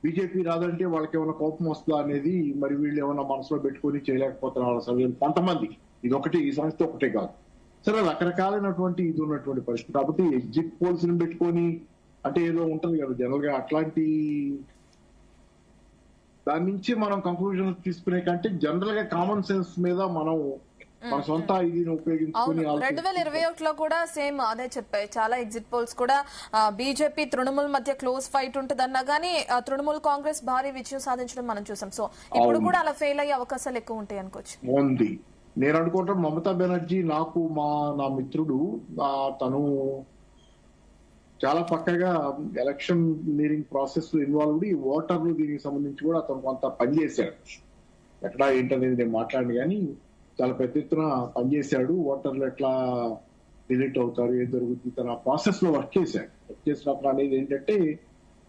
బీజేపీ రాదంటే వాళ్ళకి ఏమైనా కోపం వస్తుందా అనేది మరి వీళ్ళు ఏమైనా మనసులో పెట్టుకుని చేయలేకపోతున్నారు సర్వేలు కొంతమంది. ఇది ఒకటి, ఈ సంస్థ ఒకటే కాదు. సరే రకరకాలైనటువంటి ఇది ఉన్నటువంటి పరిస్థితి కాబట్టి ఎగ్జిట్ పోల్స్ ని పెట్టుకొని అంటే ఏదో ఉంటది కదా జనరల్ గా, అట్లాంటి దాని నుంచి మనం కంక్లూజన్ తీసుకునే కంటే జనరల్ గా కామన్ సెన్స్ మీద మనం మన సొంత ఇది ఉపయోగించుకుని 2021లో కూడా సేమ్ అదే చెప్పాయి. చాలా ఎగ్జిట్ పోల్స్ కూడా బీజేపీ తృణమూల్ మధ్య క్లోజ్ ఫైట్ ఉంటుందన్నా గానీ తృణమూల్ కాంగ్రెస్ భారీ విజయం సాధించడం మనం చూసాం. సో ఇప్పుడు కూడా అలా ఫెయిల్ అయ్యే అవకాశాలు ఎక్కువ ఉంటాయి అనుకోవచ్చు. ఉంది. నేను అనుకుంటా మమతా బెనర్జీ నాకు నా మిత్రుడు తను చాలా పక్కగా ఎలక్షన్ నీరింగ్ ప్రాసెస్ లో ఇన్వాల్వ్ ఈ ఓటర్లు దీనికి సంబంధించి కూడా అతను కొంత పనిచేశాడు. ఎట్లా ఏంటనేది నేను మాట్లాడిన కానీ చాలా పెద్ద ఎత్తున పనిచేశాడు. ఓటర్లు ఎట్లా డిలీట్ అవుతారు, ఏం జరుగుతుంది, తన ప్రాసెస్ లో వర్క్ చేసినప్పుడు అనేది ఏంటంటే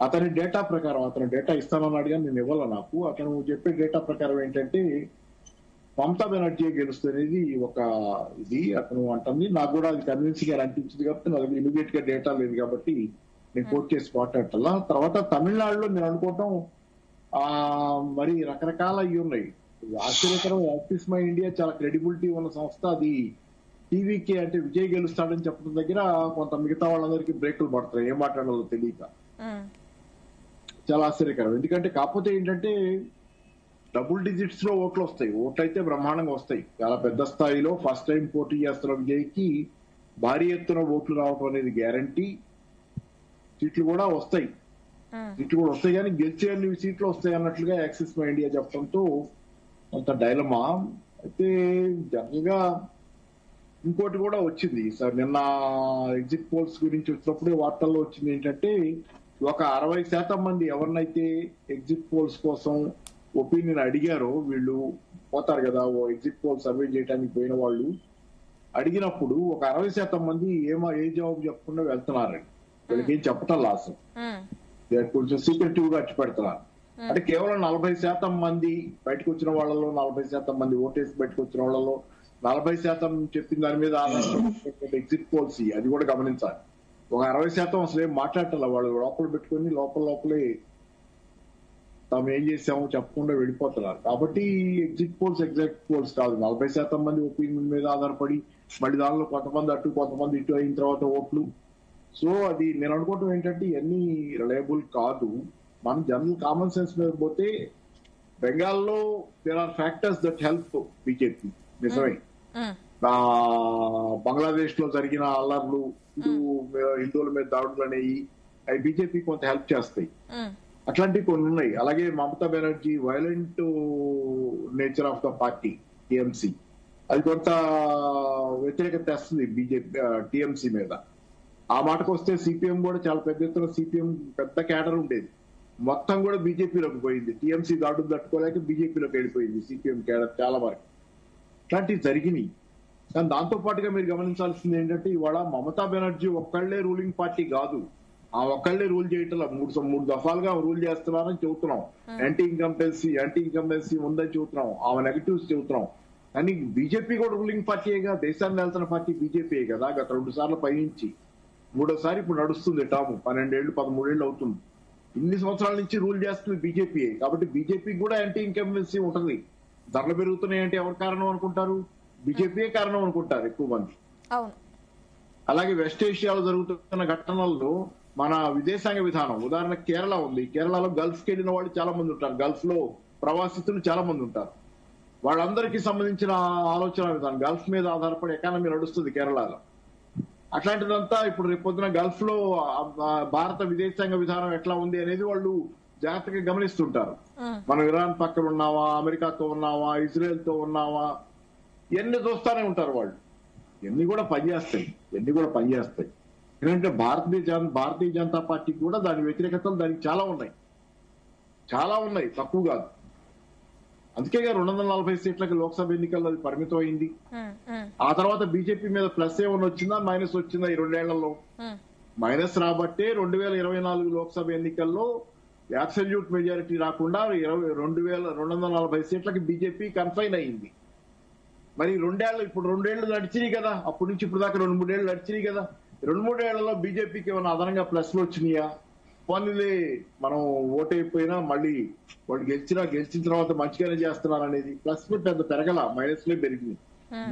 అతని డేటా ప్రకారం, అతను డేటా ఇస్తానన్నాడు కానీ నేను ఇవ్వాల, నాకు అతను చెప్పే డేటా ప్రకారం ఏంటంటే మమతా బెనర్జీ గెలుస్తుంది ఒక ఇది అతను అంటుంది. నాకు కూడా అది కన్విన్సింగ్ గా అనిపించింది కాబట్టి నా దగ్గర ఇమీడియట్ గా డేటా లేదు కాబట్టి నేను కోట్ చేసి మాట్లాడాల. తర్వాత తమిళనాడులో నేను అనుకోవటం మరి రకరకాల అవి ఉన్నాయి. ఆశ్చర్యకరం, యాక్సిస్ మై ఇండియా చాలా క్రెడిబిలిటీ ఉన్న సంస్థ. అది టీవీకి అంటే విజయ్ గెలుస్తాడని చెప్పడం దగ్గర కొంత మిగతా వాళ్ళందరికీ బ్రేకులు పడతాయి, ఏం మాట్లాడాలో తెలియక. చాలా ఆశ్చర్యకరం. ఎందుకంటే కాకపోతే ఏంటంటే డబుల్ డిజిట్స్ లో ఓట్లు వస్తాయి. ఓట్లు అయితే బ్రహ్మాండంగా వస్తాయి, చాలా పెద్ద స్థాయిలో. ఫస్ట్ టైం పోటీ చేస్తున్న విజయ్కి భారీ ఎత్తున ఓట్లు రావడం అనేది గ్యారంటీ. సీట్లు కూడా వస్తాయి కానీ గెలిచే అన్ని సీట్లు వస్తాయి అన్నట్లుగా యాక్సిస్ మై ఇండియా చెప్పడంతో కొంత డైలమా. అయితే జనరల్ గా ఇంకోటి కూడా వచ్చింది సార్, నిన్న ఎగ్జిట్ పోల్స్ గురించి వచ్చినప్పుడే వార్తల్లో వచ్చింది ఏంటంటే, ఒక 60% మంది ఎవరినైతే ఎగ్జిట్ పోల్స్ కోసం ఒపీనియన్ అడిగారో, వీళ్ళు పోతారు కదా ఎగ్జిట్ పోల్ సర్వే చేయడానికి పోయిన వాళ్ళు, అడిగినప్పుడు ఒక 60% మంది ఏ జవాబు చెప్పకుండా వెళ్తున్నారండి. వీళ్ళకి ఏం చెప్పటం లాసం, కొంచెం సీక్రెటివ్ గా అట్టి పెడుతున్నారు. అంటే కేవలం 40% మంది బయటకు వచ్చిన వాళ్ళలో, 40% మంది ఓటేసి బయటకు వచ్చిన వాళ్ళలో 40% చెప్పిన దాని మీద ఎగ్జిట్ పోల్స్ అది కూడా గమనించాలి. ఒక 60% అసలు ఏం మాట్లాడాల, వాళ్ళు లోపల పెట్టుకుని లోపలే తాము ఏం చేసామో చెప్పకుండా వెళ్ళిపోతున్నారు. కాబట్టి ఎగ్జిట్ పోల్స్ కాదు, 40% మంది ఒపీనియన్ మీద ఆధారపడి మళ్ళీ దానిలో కొంతమంది అటు కొంతమంది ఇటు అయిన తర్వాత ఓట్లు. సో అది నేను అనుకోవటం ఏంటంటే ఇవన్నీ రిలయబుల్ కాదు. మనం జనరల్ కామన్ సెన్స్ మీద పోతే బెంగాల్లో there are factors that help BJP. నిజమే, బంగ్లాదేశ్ లో జరిగిన అల్లర్లు, హిందువుల మీద దాడులు అనేవి అవి బీజేపీ కొంత హెల్ప్ చేస్తాయి. అట్లాంటివి కొన్ని ఉన్నాయి. అలాగే Mamata Banerjee violent nature of the party TMC, అది కొంత వ్యతిరేకత తెస్తుంది బీజేపీ టీఎంసీ మీద. ఆ మాటకు వస్తే సిపిఎం కూడా చాలా పెద్ద ఎత్తున, సిపిఎం పెద్ద క్యాడర్ ఉండేది, మొత్తం కూడా బీజేపీలోకి పోయింది. టీఎంసీ దాడులు తట్టుకోలేక బీజేపీలోకి వెళ్ళిపోయింది సిపిఎం క్యాడర్ చాలా వరకు. ఇట్లాంటివి జరిగినాయి. కానీ దాంతో పాటుగా మీరు గమనించాల్సింది ఏంటంటే, ఇవాళ మమతా బెనర్జీ ఒక్కళ్లే రూలింగ్ పార్టీ కాదు. ఆ ఒక్కళ్లే రూల్ చేయటం, మూడు దఫాలుగా రూల్ చేస్తున్నారని చెబుతున్నాం. యాంటీ ఇన్కంబెన్సీ ఉందని చెబుతున్నాం, ఆమె నెగటివ్స్ చెబుతున్నాం. కానీ బీజేపీ కూడా రూలింగ్ పార్టీగా, దేశాన్ని వెళ్తున్న పార్టీ బీజేపీ కదా. గత 2 సార్లు పైనుంచి 3వ సారి ఇప్పుడు నడుస్తుంది టర్మ్, 12 ఏళ్ళు 13 ఏళ్ళు అవుతుంది. ఇన్ని సంవత్సరాల నుంచి రూల్ చేస్తుంది బీజేపీ. కాబట్టి బీజేపీకి కూడా యాంటీ ఇన్కంబెన్సీ ఉంటుంది. ధరలు పెరుగుతున్నాయంటే ఎవరు కారణం అనుకుంటారు? బీజేపీయే కారణం అనుకుంటారు ఎక్కువ మంది. అలాగే వెస్ట్ ఏషియాలో జరుగుతున్న ఘటనల్లో మన విదేశాంగ విధానం, ఉదాహరణ కేరళ ఉంది. కేరళలో గల్ఫ్ కి వెళ్ళిన వాళ్ళు చాలా మంది ఉంటారు, గల్ఫ్ లో ప్రవాసితులు చాలా మంది ఉంటారు. వాళ్ళందరికీ సంబంధించిన ఆలోచన విధానం, గల్ఫ్ మీద ఆధారపడి ఎకానమీ నడుస్తుంది కేరళలో. అట్లాంటిదంతా ఇప్పుడు రేపొద్దున గల్ఫ్ లో భారత విదేశాంగ విధానం ఎట్లా ఉంది అనేది వాళ్ళు జాగ్రత్తగా గమనిస్తుంటారు. మనం ఇరాన్ పక్కన ఉన్నావా, అమెరికాతో ఉన్నావా, ఇజ్రాయెల్ తో ఉన్నావా, ఇవన్నీ చూస్తానే ఉంటారు వాళ్ళు. ఇవన్నీ కూడా పనిచేస్తాయి. ఎందుకంటే భారతీయ జనతా పార్టీకి కూడా దాని వ్యతిరేకతలు దానికి చాలా ఉన్నాయి, తక్కువ కాదు. అందుకే 240 సీట్లకి లోక్సభ ఎన్నికల్లో అది పరిమితం అయింది. ఆ తర్వాత బీజేపీ మీద ప్లస్ ఏమన్నా వచ్చిందా మైనస్ వచ్చిందా ఈ 2 ఏళ్లలో? మైనస్ రాబట్టే 2024 లోక్సభ ఎన్నికల్లో అబ్సల్యూట్ మెజారిటీ రాకుండా 240 సీట్లకి బీజేపీ కన్ఫైన్ అయింది. మరి 2 ఏళ్లు నడిచినాయి కదా, అప్పటి నుంచి ఇప్పుడు దాకా 2-3 ఏళ్లు నడిచినాయి కదా. 2-3 ఏళ్లలో బీజేపీకి ఏమైనా అదనంగా ప్లస్లు వచ్చినాయా? పోనీలే, మనం ఓటైపోయినా మళ్ళీ వాళ్ళు గెలిచిన తర్వాత మంచిగానే చేస్తున్నారు అనేది. ప్లస్ పెద్ద పెరగల, మైనస్లే పెరిగింది.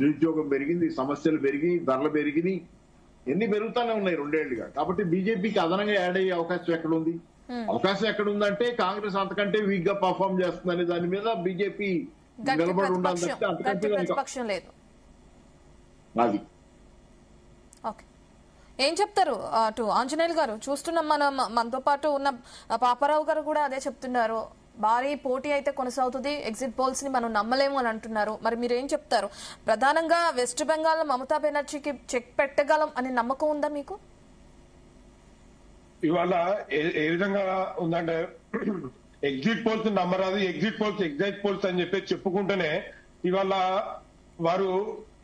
నిరుద్యోగం పెరిగింది, సమస్యలు పెరిగినాయి, ధరలు పెరిగినాయి, ఎన్ని పెరుగుతానే ఉన్నాయి 2 ఏళ్లుగా. కాబట్టి బీజేపీకి అదనంగా యాడ్ అయ్యే అవకాశం ఎక్కడుంది? అవకాశం ఎక్కడుందంటే కాంగ్రెస్ అంతకంటే వీక్ గా పర్ఫార్మ్ చేస్తుందనే దాని మీద బీజేపీ నిలబడి ఉండాలి. అది ఏం చెప్తారు అటు ఆంజనేయులు గారు? చూస్తున్నాం మనం, మనతో పాటు ఉన్న పాపారావు గారు కూడా అదే చెప్తున్నారు. భారీ పోటీ అయితే కొనసాగుతుంది, ఎగ్జిట్ పోల్స్ ని మనం నమ్మలేము అని అంటున్నారు. మరి మీరు ఏం చెప్తారు? ప్రధానంగా వెస్ట్ బెంగాల్ మమతా బెనర్జీకి చెక్ పెట్టగలం అనే నమ్మకం ఉందా మీకు? ఇవాళ ఏ విధంగా ఉందంటే, ఎగ్జిట్ పోల్స్ నమ్మరాదు, ఎగ్జిట్ పోల్స్ అని చెప్పి చెప్పుకుంటేనే ఇవాళ వారు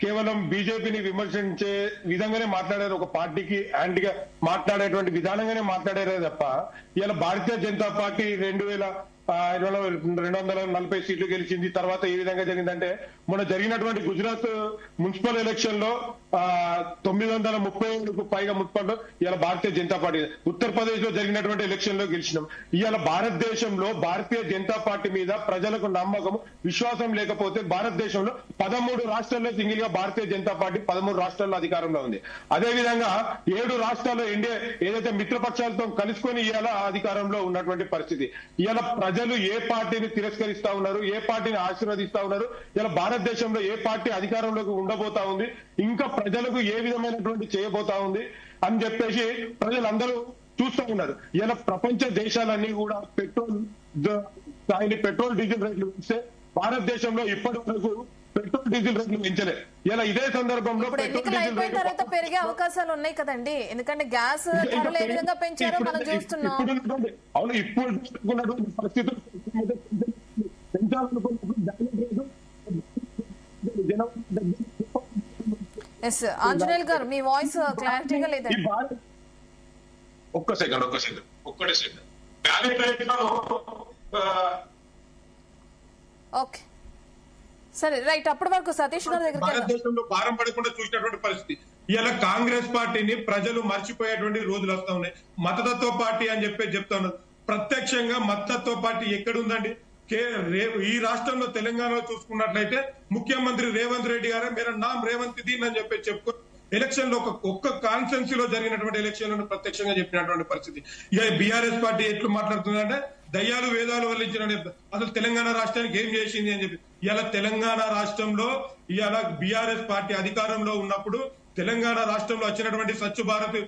కేవలం బీజేపీని విమర్శించే విధంగానే మాట్లాడారు, ఒక పార్టీకి యాంటీగా మాట్లాడేటువంటి విధానంగానే మాట్లాడారే తప్ప ఇవాళ భారతీయ జనతా పార్టీ 2020లో 240 సీట్లు గెలిచింది. తర్వాత ఏ విధంగా జరిగిందంటే మొన్న జరిగినటువంటి గుజరాత్ మున్సిపల్ ఎలక్షన్ లో 937కు పైగా మున్సిపల్లో ఇవాళ భారతీయ జనతా పార్టీ, ఉత్తరప్రదేశ్ లో జరిగినటువంటి ఎలక్షన్ లో గెలిచినాం. ఇవాళ భారతదేశంలో భారతీయ జనతా పార్టీ మీద ప్రజలకు నమ్మకం విశ్వాసం లేకపోతే భారతదేశంలో 13 రాష్ట్రాల్లో సింగిల్ గా భారతీయ జనతా పార్టీ 13 రాష్ట్రాల్లో అధికారంలో ఉంది. అదేవిధంగా 7 రాష్ట్రాల్లో ఎన్డీఏ ఏదైతే మిత్రపక్షాలతో కలుసుకొని ఇవాళ అధికారంలో ఉన్నటువంటి పరిస్థితి. ఇవాళ ప్రజలు ఏ పార్టీని తిరస్కరిస్తా ఉన్నారు, ఏ పార్టీని ఆశీర్వదిస్తా ఉన్నారు, ఇలా భారతదేశంలో ఏ పార్టీ అధికారంలోకి ఉండబోతా ఉంది, ఇంకా ప్రజలకు ఏ విధమైనటువంటి చేయబోతా ఉంది అని చెప్పేసి ప్రజలందరూ చూస్తూ ఉన్నారు. ఇలా ప్రపంచ దేశాలన్నీ కూడా పెట్రోల్ డీజిల్ రేట్లు పెంచితే భారతదేశంలో ఇప్పటి వరకు పెట్రోల్ డీజిల్ రేట్లు పెంచలే. ఇలా ఇదే సందర్భంలో ఎన్నికలు అయిపోయిన తర్వాత పెరిగే అవకాశాలు ఉన్నాయి కదండి, ఎందుకంటే గ్యాస్ ధరలు ఏ విధంగా పెంచారో మనం చూస్తున్నాం. అవును, ఇప్పుడు పరిస్థితులు పెంచాలనుకున్నప్పుడు ఆంజనేయులు గారు మీ వాయిస్ క్లారిటీగా లేదండి. ఒక్క సెకండ్ బ్యాలెట్ రేట్లో ఓకే సరే రైట్. అప్పటి వరకు సతీష్ గారి దగ్గర భారతదేశంలో భారం పడకుండా చూసినటువంటి పరిస్థితి. ఇలా కాంగ్రెస్ పార్టీని ప్రజలు మర్చిపోయేటువంటి రోజులు వస్తా ఉన్నాయి. మతతత్వ పార్టీ అని చెప్తా ఉన్నారు. ప్రత్యక్షంగా మతతత్వ పార్టీ ఎక్కడుందండి? ఈ రాష్ట్రంలో తెలంగాణలో చూసుకున్నట్లయితే ముఖ్యమంత్రి రేవంత్ రెడ్డి గారే మేరా నామ్ రేవంత్ దీన్ అని చెప్పుకో ఎలక్షన్ లో ఒక్క కాన్స్టిట్యున్సీలో జరిగినటువంటి ఎలక్షన్లను ప్రత్యక్షంగా చెప్పినటువంటి పరిస్థితి. ఇక బీఆర్ఎస్ పార్టీ ఎట్లు మాట్లాడుతుందంటే దయ్యాలు వేదాలు వల్లించిన అసలు తెలంగాణ రాష్ట్రానికి ఏం చేసింది అని చెప్పి. ఇలా తెలంగాణ రాష్ట్రంలో ఇవాళ బీఆర్ఎస్ పార్టీ అధికారంలో ఉన్నప్పుడు తెలంగాణ రాష్ట్రంలో వచ్చినటువంటి స్వచ్ఛ భారత్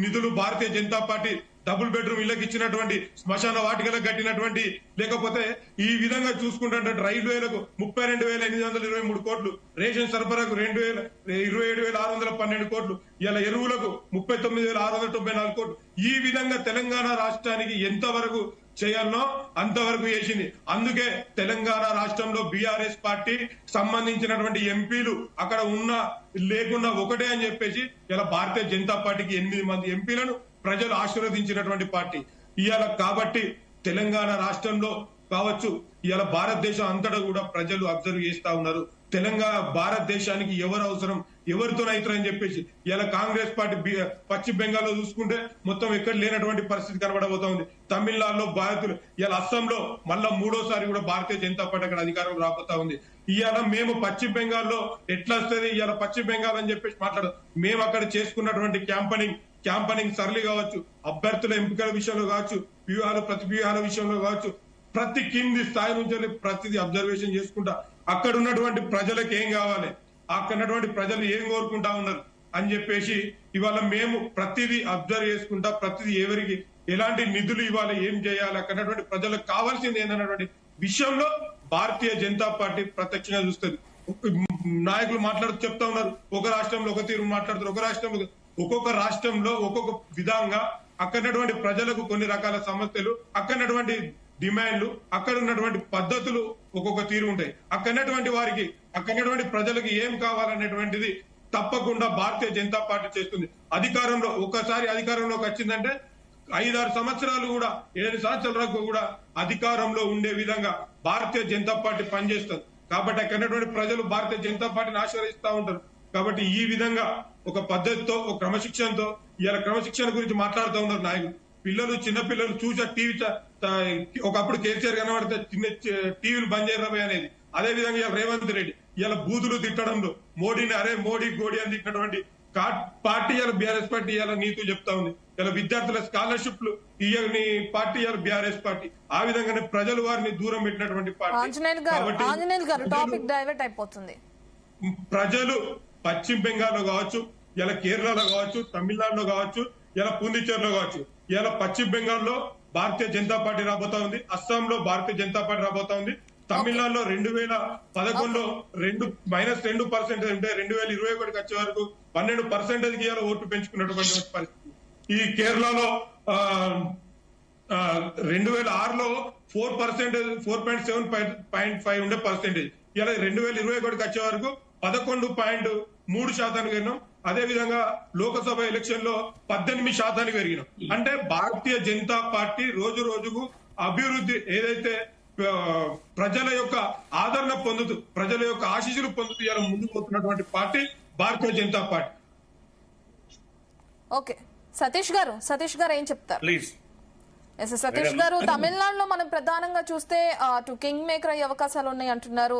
నిధులు Bharatiya Janata party double bedroom ఇళ్లకు ఇచ్చినటువంటి, శ్మశాన వాటికలకు కట్టినటువంటి, లేకపోతే ఈ విధంగా చూసుకుంటే రైల్వేలకు 32,823 కోట్లు, రేషన్ సరఫరాకు 27,612 కోట్లు, ఇలా ఎరువులకు 39,694 కోట్లు. ఈ విధంగా తెలంగాణ రాష్ట్రానికి ఎంతవరకు చేయాలనో అంతవరకు చేసింది. అందుకే తెలంగాణ రాష్ట్రంలో బీఆర్ఎస్ పార్టీ సంబంధించినటువంటి ఎంపీలు అక్కడ ఉన్నా లేకున్నా ఒకటే అని చెప్పేసి ఇలా భారతీయ జనతా పార్టీకి 8 మంది ఎంపీలను ప్రజలు ఆశీర్వదించినటువంటి పార్టీ ఇవాళ. కాబట్టి తెలంగాణ రాష్ట్రంలో కావచ్చు, ఇవాళ భారతదేశం అంతటా కూడా ప్రజలు అబ్జర్వ్ చేస్తా ఉన్నారు. తెలంగాణ భారతదేశానికి ఎవరు అవసరం, ఎవరితో అవుతారని చెప్పేసి. ఇలా కాంగ్రెస్ పార్టీ పశ్చిమ బెంగాల్లో చూసుకుంటే మొత్తం ఎక్కడ లేనటువంటి పరిస్థితి కనబడబోతా ఉంది. తమిళనాడులో బాధితులు, ఇలా అస్సాంలో మళ్ళా 3వ సారి కూడా భారతీయ జనతా పార్టీ అక్కడ అధికారం రాబోతా ఉంది. ఇవాళ మేము పశ్చిమ బెంగాల్లో ఎట్లా వస్తుంది, ఇవాళ పశ్చిమ బెంగాల్ అని చెప్పేసి మాట్లాడదు. మేము అక్కడ చేసుకున్నటువంటి క్యాంపనింగ్ సరళి కావచ్చు, అభ్యర్థుల ఎంపికల విషయంలో కావచ్చు, ప్రతి వ్యూహాల విషయంలో కావచ్చు, ప్రతి కింది స్థాయి నుంచి ప్రతిదీ అబ్జర్వేషన్ చేసుకుంటా అక్కడ ఉన్నటువంటి ప్రజలకు ఏం కావాలి, అక్కడ ఉన్నటువంటి ప్రజలు ఏం కోరుకుంటా ఉన్నారు అని చెప్పేసి ఇవాళ మేము ప్రతిదీ అబ్జర్వ్ చేసుకుంటా, ప్రతిదీ ఎవరికి ఎలాంటి నిధులు ఇవ్వాలి, ఏం చేయాలి, అక్కడ ఉన్నటువంటి ప్రజలకు కావాల్సింది ఏంటన్నటువంటి విషయంలో భారతీయ జనతా పార్టీ ప్రత్యక్షంగా చూస్తుంది. నాయకులు మాట్లాడుతూ చెప్తా ఉన్నారు, ఒక రాష్ట్రంలో ఒక తీరు మాట్లాడుతారు, ఒక్కొక్క రాష్ట్రంలో ఒక్కొక్క విధంగా అక్కడటువంటి ప్రజలకు కొన్ని రకాల సమస్యలు, అక్కడటువంటి డిమాండ్లు, అక్కడ ఉన్నటువంటి పద్ధతులు ఒక్కొక్క తీరు ఉంటాయి. అక్కడటువంటి ప్రజలకు ఏం కావాలనేటువంటిది తప్పకుండా భారతీయ జనతా పార్టీ చేస్తుంది. ఒకసారి అధికారంలోకి వచ్చిందంటే 5-6 సంవత్సరాలు కూడా 7 సంవత్సరాల వరకు కూడా అధికారంలో ఉండే విధంగా భారతీయ జనతా పార్టీ పనిచేస్తుంది. కాబట్టి అక్కడటువంటి ప్రజలు భారతీయ జనతా పార్టీని ఆశీర్వదిస్తూ ఉంటారు. కాబట్టి ఈ విధంగా ఒక పద్ధతితో, ఒక క్రమశిక్షణతో ఇలా క్రమశిక్షణ గురించి మాట్లాడుతూ ఉన్నారు నాయకులు. చిన్నపిల్లలు చూసా టీవీ, ఒకప్పుడు కేసీఆర్ కనబడితే చిన్న టీవీలు బంద్ చేయరవే అనేది. అదే విధంగా ఇలా రేవంత్ రెడ్డి ఇలా బూతులు తిట్టడంలో మోడీని అరే మోడీ గోడీ అని తిట్టినటువంటి పార్టీ ఇలా బీఆర్ఎస్ పార్టీ ఇలా నీతులు చెప్తా ఉంది. ఇలా విద్యార్థుల స్కాలర్షిప్లు ఇయ్యని పార్టీ ఇలా బీఆర్ఎస్ పార్టీ. ఆ విధంగానే ప్రజలు వారిని దూరం పెట్టినటువంటి పార్టీ. ప్రజలు పశ్చిమ బెంగాల్లో కావచ్చు, ఇలా కేరళలో కావచ్చు, తమిళనాడులో కావచ్చు, ఇలా పుదుచ్చేరిలో కావచ్చు, ఇలా పశ్చిమ బెంగాల్లో భారతీయ జనతా పార్టీ రాబోతా ఉంది, అస్సాంలో భారతీయ జనతా పార్టీ రాబోతా ఉంది, తమిళనాడులో 2011లో -2% ఉంటే 2021 వచ్చే వరకు 12% కి ఓట్లు పెంచుకున్నటువంటి పరిస్థితి. ఈ కేరళలో 2006లో 4.5 ఉండే పర్సెంటేజ్ ఇలా 2021 వచ్చే వరకు 11.3% పెరిగినాం. అదే విధంగా లోకసభ ఎలక్షన్ లో 18% పెరిగినాం. అంటే భారతీయ జనతా పార్టీ రోజు రోజుకు అభివృద్ధి ఏదైతే ప్రజల యొక్క ఆదరణ పొందుతూ ప్రజల యొక్క ఆశీస్సులు పొందుతూ ఇలా ముందుకు పోతున్నటువంటి party Bharatiya Janata party. Okay Satish గారు ఏం చెప్తారు? ప్లీజ్. ఎస్ సతీష్ గారు, తమిళనాడులో మనం ప్రధానంగా చూస్తే అటు కింగ్ మేకర్ అయ్యే అవకాశాలు ఉన్నాయి అంటున్నారు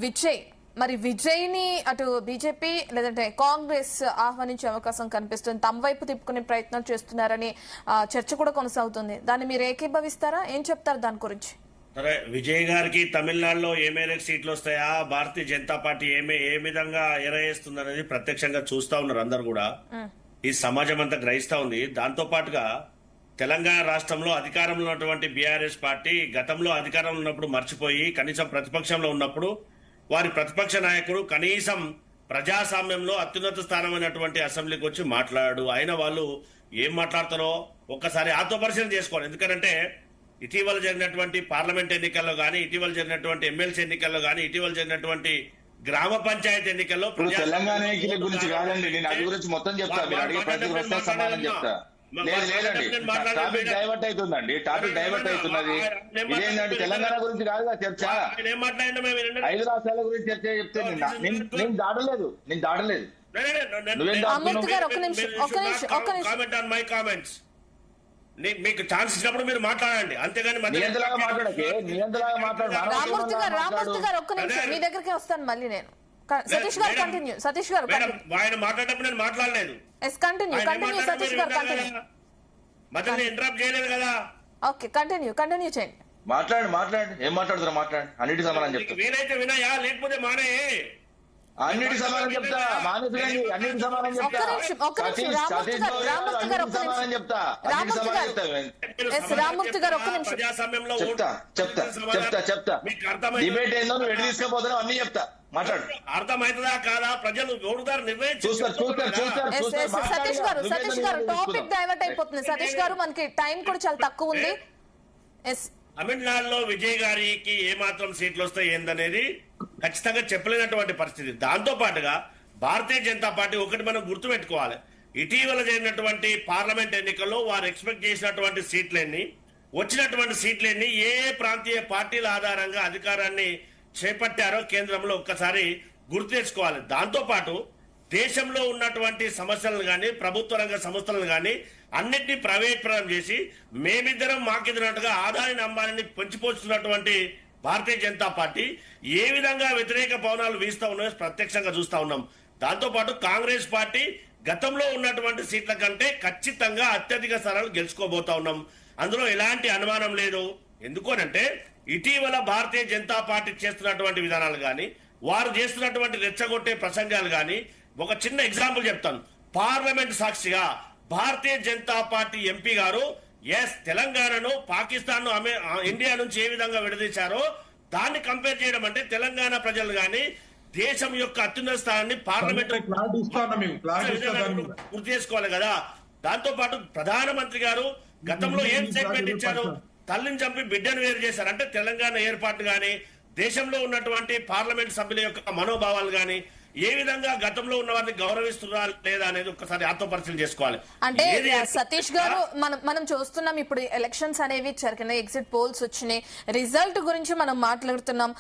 విజయ్. మరి విజయ్ ని అటు బీజేపీ లేదంటే కాంగ్రెస్ ఆహ్వానించే అవకాశం కనిపిస్తుంది, తమ వైపు తిప్పుకునే ప్రయత్నం చేస్తున్నారని చర్చ కూడా కొనసాగుతుంది. దాన్ని మీరు ఏకీభవిస్తారా? ఏం చెప్తారు దాని గురించి? సరే, విజయ్ గారికి తమిళనాడులో ఏ మేరకు సీట్లు వస్తాయా, భారతీయ జనతా పార్టీ ఏ విధంగా ఎరవేస్తుంది అనేది ప్రత్యక్షంగా చూస్తా ఉన్నారు అందరు కూడా. ఈ సమాజం అంతా గ్రహిస్తా ఉంది. దాంతో పాటుగా తెలంగాణ రాష్ట్రంలో అధికారంలో ఉన్నటువంటి బీఆర్ఎస్ పార్టీ గతంలో అధికారంలో ఉన్నప్పుడు మర్చిపోయి కనీసం ప్రతిపక్షంలో ఉన్నప్పుడు వారి ప్రతిపక్ష నాయకుడు కనీసం ప్రజాస్వామ్యంలో అత్యున్నత స్థానమైనటువంటి అసెంబ్లీకి వచ్చి మాట్లాడు. అయినా వాళ్ళు ఏం మాట్లాడతారో ఒక్కసారి ఆత్మపరిశీలన చేసుకోవాలి. ఎందుకంటే ఇటీవల జరిగినటువంటి పార్లమెంట్ ఎన్నికల్లో గానీ, ఇటీవల జరిగినటువంటి ఎమ్మెల్సీ ఎన్నికల్లో గానీ, ఇటీవల జరిగినటువంటి గ్రామ పంచాయతీ ఎన్నికల్లో తెలంగాణ ఎన్నికల గురించి కాదండి, నేను అది గురించి మొత్తం చెప్తా. మీరు అడిగే ప్రతి ప్రశ్న సమాధానం చెప్తా. లేదండి, టాపిక్ డైవర్ట్ అవుతుందండి, టాపిక్ డైవర్ట్ అవుతున్నది. ఇదేంటండి తెలంగాణ గురించి కాదుగా చర్చ, 5 రాష్ట్రాల గురించి చర్చ చెప్తే నేను దాడలేదు. మీకు ఛాన్స్ ఇచ్చినప్పుడు మీరు మాట్లాడండి, అంతేగాని నియంతలాగా మాట్లాడకే. నియంతలాగా రామూర్తి గారు ఒక్క నిమిషం, మీ దగ్గరికి వస్తాను మళ్ళీ నేను. సతీష్ గారు కంటిన్యూ. సతీష్ గారు ఆయన మాట్లాడేటప్పుడు నేను మాట్లాడలేదు. కంటిన్యూ సతీష్ గారు కంటిన్యూ. మధ్యలో ఇంటరప్ట్ చేయలేదు కదా. ఓకే కంటిన్యూ చేయండి. మాట్లాడండి. ఏం మాట్లాడుతున్నా మాట్లాడండి. అన్నిటి సమాధానం చెప్తా. వీలైతే వినయా, లేకపోతే మానే. అన్నిటి సమాధానం చెప్తా. మానేసి అన్నిటి సమాధానం చెప్తా. సమాధానం చెప్తా. రామూర్తి గారు ఒక్క నిమిషం. ప్రజాస్వామ్యంలో చెప్తా. డిబేట్ ఏందో నువ్వు ఎటు తీసుకుపోతున్నావు అన్ని చెప్తా. మాట్లాడు. అర్థమవుతుందా కాదా? ప్రజలు ఓడుదారు సతీష్ గారు టాపిక్ డైవర్ట్ అయిపోతుంది. సతీష్ గారు మనకి టైం కూడా చాలా తక్కువ ఉంది. తమిళనాడులో విజయ్ గారికి ఏమాత్రం సీట్లు వస్తాయి ఏందనేది ఖచ్చితంగా చెప్పలేనటువంటి పరిస్థితి. దాంతో పాటుగా భారతీయ జనతా పార్టీ ఒకటి మనం గుర్తుపెట్టుకోవాలి. ఇటీవల జరిగినటువంటి పార్లమెంట్ ఎన్నికల్లో వారు ఎక్స్పెక్ట్ చేసినటువంటి సీట్లన్నీ, వచ్చినటువంటి సీట్లన్నీ ఏ ప్రాంతీయ పార్టీల ఆధారంగా అధికారాన్ని చేపట్టారో కేంద్రంలో ఒక్కసారి గుర్తు తెచ్చుకోవాలి. దాంతో పాటు దేశంలో ఉన్నటువంటి సమస్యలను గాని, ప్రభుత్వ రంగ సంస్థలను గాని అన్నిటినీ ప్రైవేట్ పరం చేసి మేమిద్దరం మాకిద్దరట్టుగా ఆదాయాన్ని అంబాలని పెంచిపోతున్నటువంటి భారతీయ జనతా పార్టీ ఏ విధంగా వ్యతిరేక పవనాలు వీస్తా ఉన్నాయో ప్రత్యక్షంగా చూస్తా ఉన్నాం. దాంతో పాటు కాంగ్రెస్ పార్టీ గతంలో ఉన్నటువంటి సీట్ల కంటే ఖచ్చితంగా అత్యధిక స్థానాలు గెలుచుకోబోతా ఉన్నాం. అందులో ఎలాంటి అనుమానం లేదు. ఎందుకోనంటే ఇటీవల భారతీయ జనతా పార్టీ చేస్తున్నటువంటి విధానాలు గాని, వారు చేస్తున్నటువంటి రెచ్చగొట్టే ప్రసంగాలు గాని, ఒక చిన్న ఎగ్జాంపుల్ చెప్తాను. పార్లమెంట్ సాక్షిగా భారతీయ జనతా పార్టీ ఎంపీ గారు తెలంగాణను పాకిస్తాన్ ఇండియా నుంచి ఏ విధంగా విడదీశారో దాన్ని కంపేర్ చేయడం అంటే తెలంగాణ ప్రజలు గాని దేశం యొక్క అత్యున్నత స్థానాన్ని పార్లమెంట్ గుర్తు చేసుకోవాలి కదా. దాంతో పాటు ప్రధానమంత్రి గారు గతంలో ఏం స్టేట్మెంట్ ఇచ్చారు? తల్లిని చంపి బిడ్డను వేరు చేశారు. అంటే తెలంగాణ ఏర్పాటు గాని, దేశంలో ఉన్నటువంటి పార్లమెంట్ సభ్యుల యొక్క మనోభావాలు గాని ఏ విధంగా గతంలో ఉన్న వారిని గౌరవిస్తున్నారా లేదా అనేది ఒక్కసారి ఆత్మపరిశీలన చేసుకోవాలి. అంటే సతీష్ గారు మనం చూస్తున్నాం, ఇప్పుడు ఎలక్షన్స్ అనేవి జరిగినాయి, ఎగ్జిట్ పోల్స్ వచ్చినాయి, రిజల్ట్ గురించి మనం మాట్లాడుతున్నాం.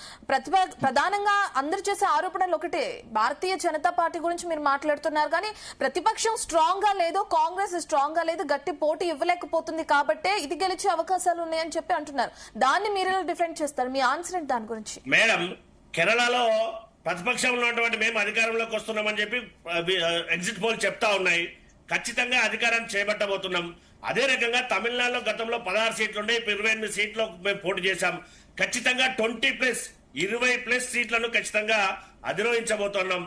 ప్రధానంగా అందరు చేసే ఆరోపణలు ఒకటే, భారతీయ జనతా పార్టీ గురించి మీరు మాట్లాడుతున్నారు కానీ ప్రతిపక్షం స్ట్రాంగ్ గా లేదు, కాంగ్రెస్ స్ట్రాంగ్ గా లేదు, గట్టి పోటీ ఇవ్వలేకపోతుంది కాబట్టే ఇది గెలిచే అవకాశాలు ఉన్నాయని చెప్పి అంటున్నారు. దాన్ని మీరు డిఫెండ్ చేస్తారు, మీ ఆన్సర్ ఏంటి దాని గురించి? మేడం, కేరళలో ప్రతిపక్షంలో ఉన్నటువంటి మేము అధికారంలోకి వస్తున్నామని చెప్పి ఎగ్జిట్ పోల్ చెప్తా ఉన్నాయి. ఖచ్చితంగా అధికారాన్ని చేపట్టబోతున్నాం. అదే రకంగా తమిళనాడులో గతంలో 16 సీట్లు ఉండే 28 సీట్లు మేము పోటీ చేశాం. ఖచ్చితంగా 20+ సీట్లను ఖచ్చితంగా అధిరోహించబోతున్నాం.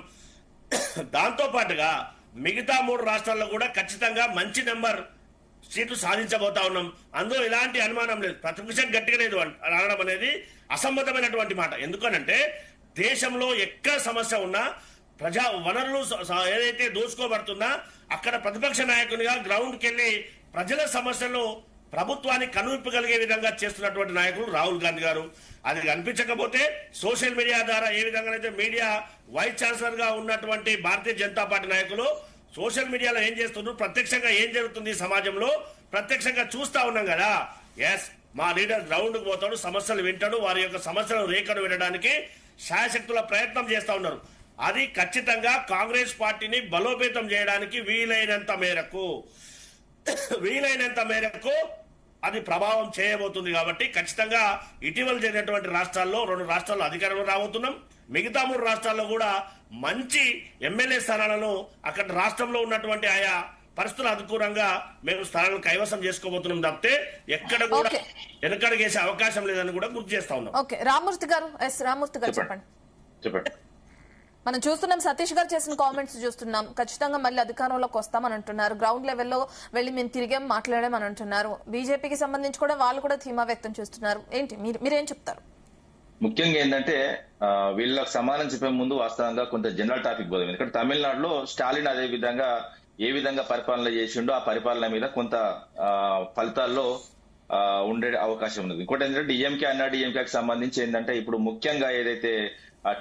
దాంతో పాటుగా మిగతా 3 రాష్ట్రాల్లో కూడా ఖచ్చితంగా మంచి నెంబర్ సీట్లు సాధించబోతా ఉన్నాం. అందులో ఎలాంటి అనుమానం లేదు. ప్రతిపక్షం గట్టిగా లేదు అనడం అనేది అసంబద్ధమైనటువంటి మాట. ఎందుకనంటే దేశంలో ఎక్కడ సమస్య ఉన్నా, ప్రజా వనరులు ఏదైతే దోచుకోబడుతున్నా అక్కడ ప్రతిపక్ష నాయకునిగా గ్రౌండ్కి వెళ్లి ప్రజల సమస్యలు ప్రభుత్వాన్ని కనువిప్పగలిగే విధంగా చేస్తున్నటువంటి నాయకులు రాహుల్ గాంధీ గారు. అది కనిపించకపోతే సోషల్ మీడియా ద్వారా ఏ విధంగానైతే మీడియా వైస్ ఛాన్సలర్ గా ఉన్నటువంటి భారతీయ జనతా పార్టీ నాయకులు సోషల్ మీడియాలో ఏం చేస్తున్నారు, ప్రత్యక్షంగా ఏం జరుగుతుంది సమాజంలో ప్రత్యక్షంగా చూస్తా ఉన్నాం కదా. మా లీడర్ గ్రౌండ్కి పోతాడు, సమస్యలు వింటాడు, వారి యొక్క సమస్యలను రేఖను వినడానికి శాయశక్తుల ప్రయత్నం చేస్తా ఉన్నారు. అది ఖచ్చితంగా కాంగ్రెస్ పార్టీని బలోపేతం చేయడానికి వీలైనంత మేరకు అది ప్రభావం చేయబోతుంది. కాబట్టి ఖచ్చితంగా ఇటీవల జరిగినటువంటి రాష్ట్రాల్లో 2 రాష్ట్రాల్లో అధికారంలో రాబోతున్నాం. మిగతా 3 రాష్ట్రాల్లో కూడా మంచి ఎమ్మెల్యే స్థానాలను అక్కడ రాష్ట్రంలో ఉన్నటువంటి ఆయా పరిస్థితుల అనుకూలంగా మేము స్థానాలను కైవసం చేసుకోబోతున్నాం తప్పితే ఎక్కడ కూడా వెనకడిగేసే అవకాశం లేదని కూడా గుర్తు చేస్తా ఉన్నాం. ఓకే, రామ్మూర్తి గారు చెప్పండి. మనం చూస్తున్నాం, సతీష్ గారు చేసిన కామెంట్స్ చూస్తున్నాం. ఖచ్చితంగా మళ్ళీ అధికారంలోకి వస్తామని అంటున్నారు. గ్రౌండ్ లెవెల్లో వెళ్ళి మేము తిరిగాం, మాట్లాడామని అంటున్నారు. బీజేపీకి సంబంధించి కూడా వాళ్ళు కూడా ధీమా వ్యక్తం చేస్తున్నారు. ఏంటి మీరేం చెప్తారు? ముఖ్యంగా ఏంటంటే వీళ్ళకి సమాధానం చెప్పే ముందు వాస్తవంగా కొంత జనరల్ టాపిక్ పోదాం. ఎందుకంటే తమిళనాడులో స్టాలిన్ అదే విధంగా ఏ విధంగా పరిపాలన చేసిండో ఆ పరిపాలన మీద కొంత ఫలితాల్లో ఉండే అవకాశం ఉంది. ఇంకోటి ఏంటంటే డిఎంకే అన్నా డిఎంకేకి సంబంధించి ఏంటంటే ఇప్పుడు ముఖ్యంగా ఏదైతే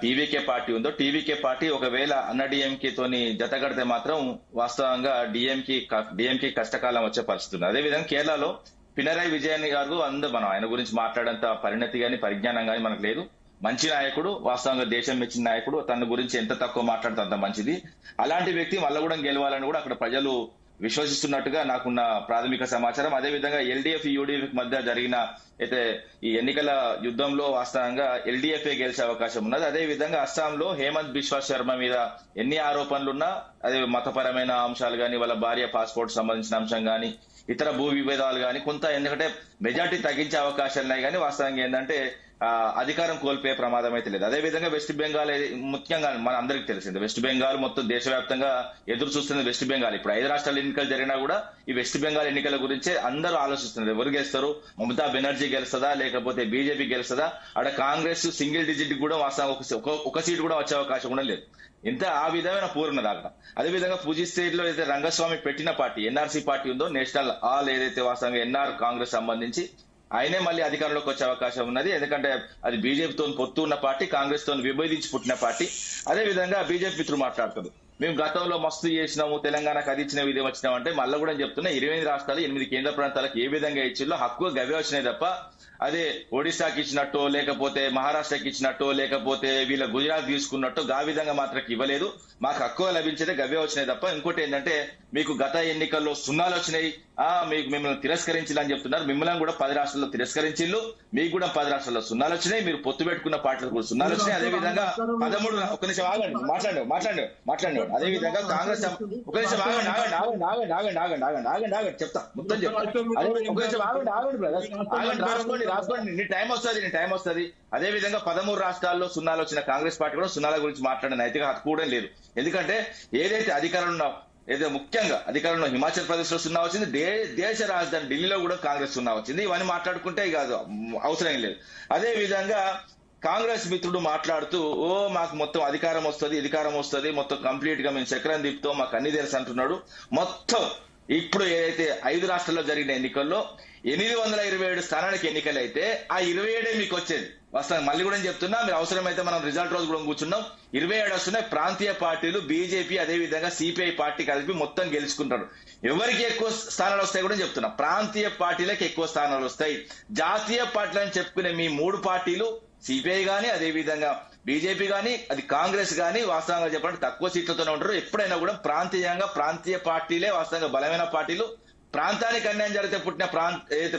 టీవీకే పార్టీ ఉందో టీవీకే పార్టీ ఒకవేళ అన్నా డిఎంకే తోని జతగడితే మాత్రం వాస్తవంగా డిఎంకే కష్టకాలం వచ్చే పరిస్థితి ఉంది. అదేవిధంగా కేరళలో పినరాయి విజయన్ గారు మనం ఆయన గురించి మాట్లాడేంత పరిణతి గాని పరిజ్ఞానం గాని మనకు లేదు. మంచి నాయకుడు, వాస్తవంగా దేశం మెచ్చిన నాయకుడు. తన గురించి ఎంత తక్కువ మాట్లాడితే అంత మంచిది. అలాంటి వ్యక్తి మళ్ళీ కూడా గెలవాలని కూడా అక్కడ ప్రజలు విశ్వసిస్తున్నట్టుగా నాకున్న ప్రాథమిక సమాచారం. అదేవిధంగా ఎల్డీఎఫ్ యూడీఎఫ్ మధ్య జరిగిన అయితే ఈ ఎన్నికల యుద్ధంలో వాస్తవంగా ఎల్డీఎఫ్ఏ గెలిచే అవకాశం ఉన్నది. అదేవిధంగా అస్సాంలో హేమంత్ బిశ్వా శర్మ మీద ఎన్ని ఆరోపణలున్నా, అదే మతపరమైన అంశాలు గాని, వాళ్ళ భార్య పాస్పోర్ట్ సంబంధించిన అంశం గాని, ఇతర భూ విభేదాలు గాని కొంత ఎందుకంటే మెజార్టీ తగ్గించే అవకాశాలు ఉన్నాయి. కానీ వాస్తవంగా ఏంటంటే అధికారం కోల్పోయే ప్రమాదం అయితే లేదు. అదేవిధంగా వెస్ట్ బెంగాల్ ముఖ్యంగా మన అందరికీ తెలిసింది, వెస్ట్ బెంగాల్ మొత్తం దేశవ్యాప్తంగా ఎదురు చూస్తుంది వెస్ట్ బెంగాల్. ఇప్పుడు 5 రాష్ట్రాల ఎన్నికలు జరిగినా కూడా ఈ వెస్ట్ బెంగాల్ ఎన్నికల గురించే అందరూ ఆలోచిస్తున్నారు. ఎవరు గెలుస్తారు, మమతా బెనర్జీ గెలుస్తుందా లేకపోతే బీజేపీ గెలుస్తుందా? అక్కడ కాంగ్రెస్ సింగిల్ డిజిట్ కూడా వాస్తవం ఒక సీటు కూడా వచ్చే అవకాశం కూడా లేదు. ఇంత ఆ విధమైన పూర్ణది అక్కడ. అదేవిధంగా పుజిస్టేట్ లో ఏదైతే రంగస్వామి పెట్టిన పార్టీ ఎన్ఆర్సీ పార్టీ ఉందో, నేషనల్ ఆల్ ఏదైతే వాస్తవంగా ఎన్ఆర్ కాంగ్రెస్ సంబంధించి ఆయనే మళ్ళీ అధికారంలోకి వచ్చే అవకాశం ఉన్నది. ఎందుకంటే అది బీజేపీతో పొత్తు ఉన్న పార్టీ, కాంగ్రెస్ తో విభేదించి పుట్టిన పార్టీ. అదే విధంగా బీజేపీ మిత్రులు మాట్లాడుతుంది, మేము గతంలో మస్తు చేసినాము, తెలంగాణకు అది ఇచ్చినాము, ఇదే వచ్చినాం అంటే మళ్ళీ కూడా చెప్తున్నా 28 రాష్ట్రాలు 8 కేంద్ర ప్రాంతాలకు ఏ విధంగా ఇచ్చిల్లో హక్కు గవే వచ్చినాయి తప్ప అదే ఒడిశాకి ఇచ్చినట్టు లేకపోతే మహారాష్ట్రకి ఇచ్చినట్టు లేకపోతే వీళ్ళ గుజరాత్ తీసుకున్నట్టు గా విధంగా మాత్రం ఇవ్వలేదు. మాకు హక్కు లభించేదే గవే వచ్చినాయి తప్ప. ఇంకోటి ఏంటంటే మీకు గత ఎన్నికల్లో 0 వచ్చినాయి, మీకు మిమ్మల్ని తిరస్కరించాలని చెప్తున్నారు. మిమ్మల్ని కూడా 10 రాష్ట్రాల్లో తిరస్కరించిల్లు, మీకు కూడా 10 రాష్ట్రాల్లో 0 వచ్చినాయి. మీరు పొత్తు పెట్టుకున్న పార్టీలకు కూడా 0 వచ్చినాయి. అదేవిధంగా 13 ఒక నిమిషం ఆగండి, మాట్లాడండి. అదేవిధంగా కాంగ్రెస్ ఒక నిమిషం ఆగండి చెప్తా మొత్తం చెప్తా. ఒక నిమిషం ఆగండి బ్రదర్, రాసుకోండి, నీ టైం వస్తుంది. అదే విధంగా 13 రాష్ట్రాల్లో 0 వచ్చిన కాంగ్రెస్ పార్టీ కూడా 0 గురించి మాట్లాడిన నైతిక హక్కు కూడా లేదు. ఎందుకంటే ఏదైతే అధికారంలో ఏదో ముఖ్యంగా అధికారంలో హిమాచల్ ప్రదేశ్ లో 0 వచ్చింది, దేశ రాజధాని ఢిల్లీలో కూడా కాంగ్రెస్ 0 వచ్చింది. ఇవన్నీ మాట్లాడుకుంటే ఇక అవసరం లేదు. అదే విధంగా కాంగ్రెస్ మిత్రుడు మాట్లాడుతూ మాకు మొత్తం అధికారం వస్తుంది, మొత్తం కంప్లీట్ గా మేము చక్రం తిప్పుతాం, మాకు అన్ని తెలుసు అంటున్నాడు. మొత్తం ఇప్పుడు ఏదైతే 5 రాష్ట్రాల్లో జరిగిన ఎన్నికల్లో 827 స్థానానికి ఎన్నికలైతే ఆ 27 మీకు వచ్చేది. వాస్తవం మళ్ళీ కూడా చెప్తున్నా, మీరు అవసరమైతే మనం రిజల్ట్ రోజు కూడా కూర్చున్నాం. 27 వస్తున్నాయి. ప్రాంతీయ పార్టీలు బీజేపీ అదే విధంగా సిపిఐ పార్టీ కలిపి మొత్తం గెలుచుకుంటారు. ఎవరికి ఎక్కువ స్థానాలు వస్తాయి కూడా చెప్తున్నా, ప్రాంతీయ పార్టీలకు ఎక్కువ స్థానాలు వస్తాయి. జాతీయ పార్టీలు అని చెప్పుకునే మీ 3 పార్టీలు సిపిఐ గానీ అదే విధంగా బీజేపీ గానీ అది కాంగ్రెస్ గానీ వాస్తవంగా చెప్పాలంటే తక్కువ సీట్లతోనే ఉంటారు. ఎప్పుడైనా కూడా ప్రాంతీయ పార్టీలే వాస్తవంగా బలమైన పార్టీలు. ప్రాంతానికి అన్యాయం జరిగితే పుట్టిన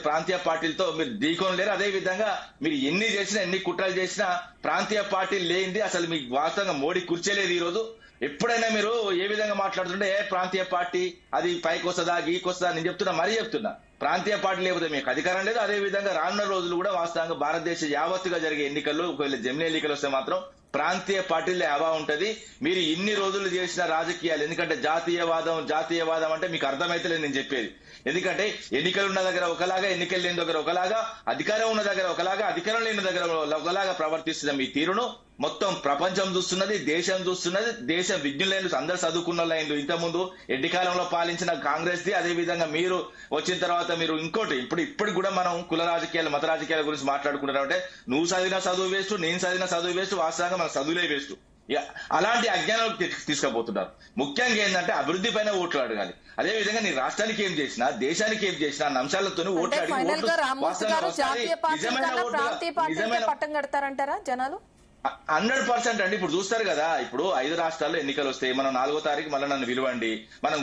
ప్రాంతీయ పార్టీలతో మీరు ఢీకొనలేరు. అదే విధంగా మీరు ఎన్ని చేసినా ఎన్ని కుట్రలు చేసినా ప్రాంతీయ పార్టీలు లేనిది అసలు మీకు వాస్తవంగా మోడీ కూర్చోలేదు. ఈ రోజు ఎప్పుడైనా మీరు ఏ విధంగా మాట్లాడుతుంటే ప్రాంతీయ పార్టీ అది పైకి వస్తుందా గీకొస్తుందా నేను చెప్తున్నా. ప్రాంతీయ పార్టీ లేకపోతే మీకు అధికారం లేదు. అదే విధంగా రానున్న రోజులు కూడా వాస్తవంగా భారతదేశ యావత్తుగా జరిగే ఎన్నికల్లో ఒకవేళ జమిలీ ఎన్నికలు వస్తే మాత్రం ప్రాంతీయ పార్టీలే హవా ఉంటది. మీరు ఇన్ని రోజులు చేసిన రాజకీయాలు, ఎందుకంటే జాతీయవాదం అంటే మీకు అర్థమైతలేదు నేను చెప్పేది. ఎందుకంటే ఎన్నికలు ఉన్న దగ్గర ఒకలాగా, ఎన్నికలు లేని దగ్గర ఒకలాగా, అధికారం ఉన్న దగ్గర ఒకలాగా, అధికారం లేని దగ్గర ఒకలాగా ప్రవర్తిస్తున్న మీ తీరును మొత్తం ప్రపంచం చూస్తున్నది, దేశం చూస్తున్నది. దేశం విజ్ఞులైన అందరు చదువుకున్న వాళ్ళు ఇంతకుముందు ఎన్నికాలంలో పాలించిన కాంగ్రెస్ ది. అదే విధంగా మీరు వచ్చిన తర్వాత మీరు ఇంకోటి ఇప్పుడు కూడా మనం కుల రాజకీయాలు మత రాజకీయాల గురించి మాట్లాడుకుంటున్నామంటే నువ్వు చదివిన చదువు వేస్ట్, నేను చదివిన చదువు వేస్ట్, వాస్తవంగా మన చదువులే వేస్ట్. అలాంటి అజ్ఞానం తీసుకుపోతున్నారు. ముఖ్యంగా ఏంటంటే అభివృద్ధి పైన ఓట్లు అడగాలి. అదే విధంగా నీ రాష్ట్రానికి ఏం చేసినా, దేశానికి ఏం చేసినా అన్న అంశాలతో ఓట్లు అడిగి పట్టం కడతారంటారా జనాలు? 100% అండి. ఇప్పుడు చూస్తారు కదా, ఇప్పుడు 5 రాష్ట్రాల్లో ఎన్నికలు వస్తాయి. మనం 4వ తారీఖు మళ్ళీ నన్ను విలువండి, మనం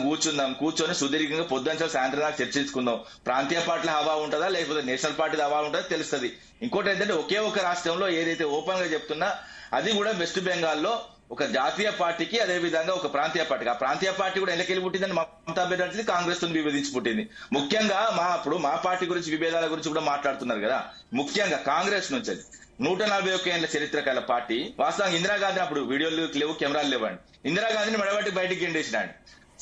కూర్చొని సుదీర్ఘంగా పొద్దున సాయంత్రం దాకా చర్చించుకుందాం. ప్రాంతీయ పార్టీల హవా ఉంటుందా లేకపోతే నేషనల్ పార్టీ హవా ఉంటుందా తెలుస్తుంది. ఇంకోటి ఏంటంటే ఒకే ఒక రాష్ట్రంలో ఏదైతే ఓపెన్ గా చెప్తున్నా అది కూడా వెస్ట్ బెంగాల్లో ఒక జాతీయ పార్టీకి, అదే విధంగా ఒక ప్రాంతీయ పార్టీకి. ఆ ప్రాంతీయ పార్టీ కూడా ఎన్నికలు పుట్టిందని మమతా బెనర్జీ కాంగ్రెస్ తో విభేదించి పుట్టింది. ముఖ్యంగా మా పార్టీ గురించి విభేదాల గురించి కూడా మాట్లాడుతున్నారు కదా. ముఖ్యంగా కాంగ్రెస్ నుంచి 141 ఏళ్ల చరిత్ర గల పార్టీ. వాస్తవంగా ఇందిరాగాంధీ అప్పుడు వీడియోలు లేవు, కెమెరాలు లేవండి. ఇందిరాగాంధీని మెడబట్టి బయటికి గెండేసినాడు.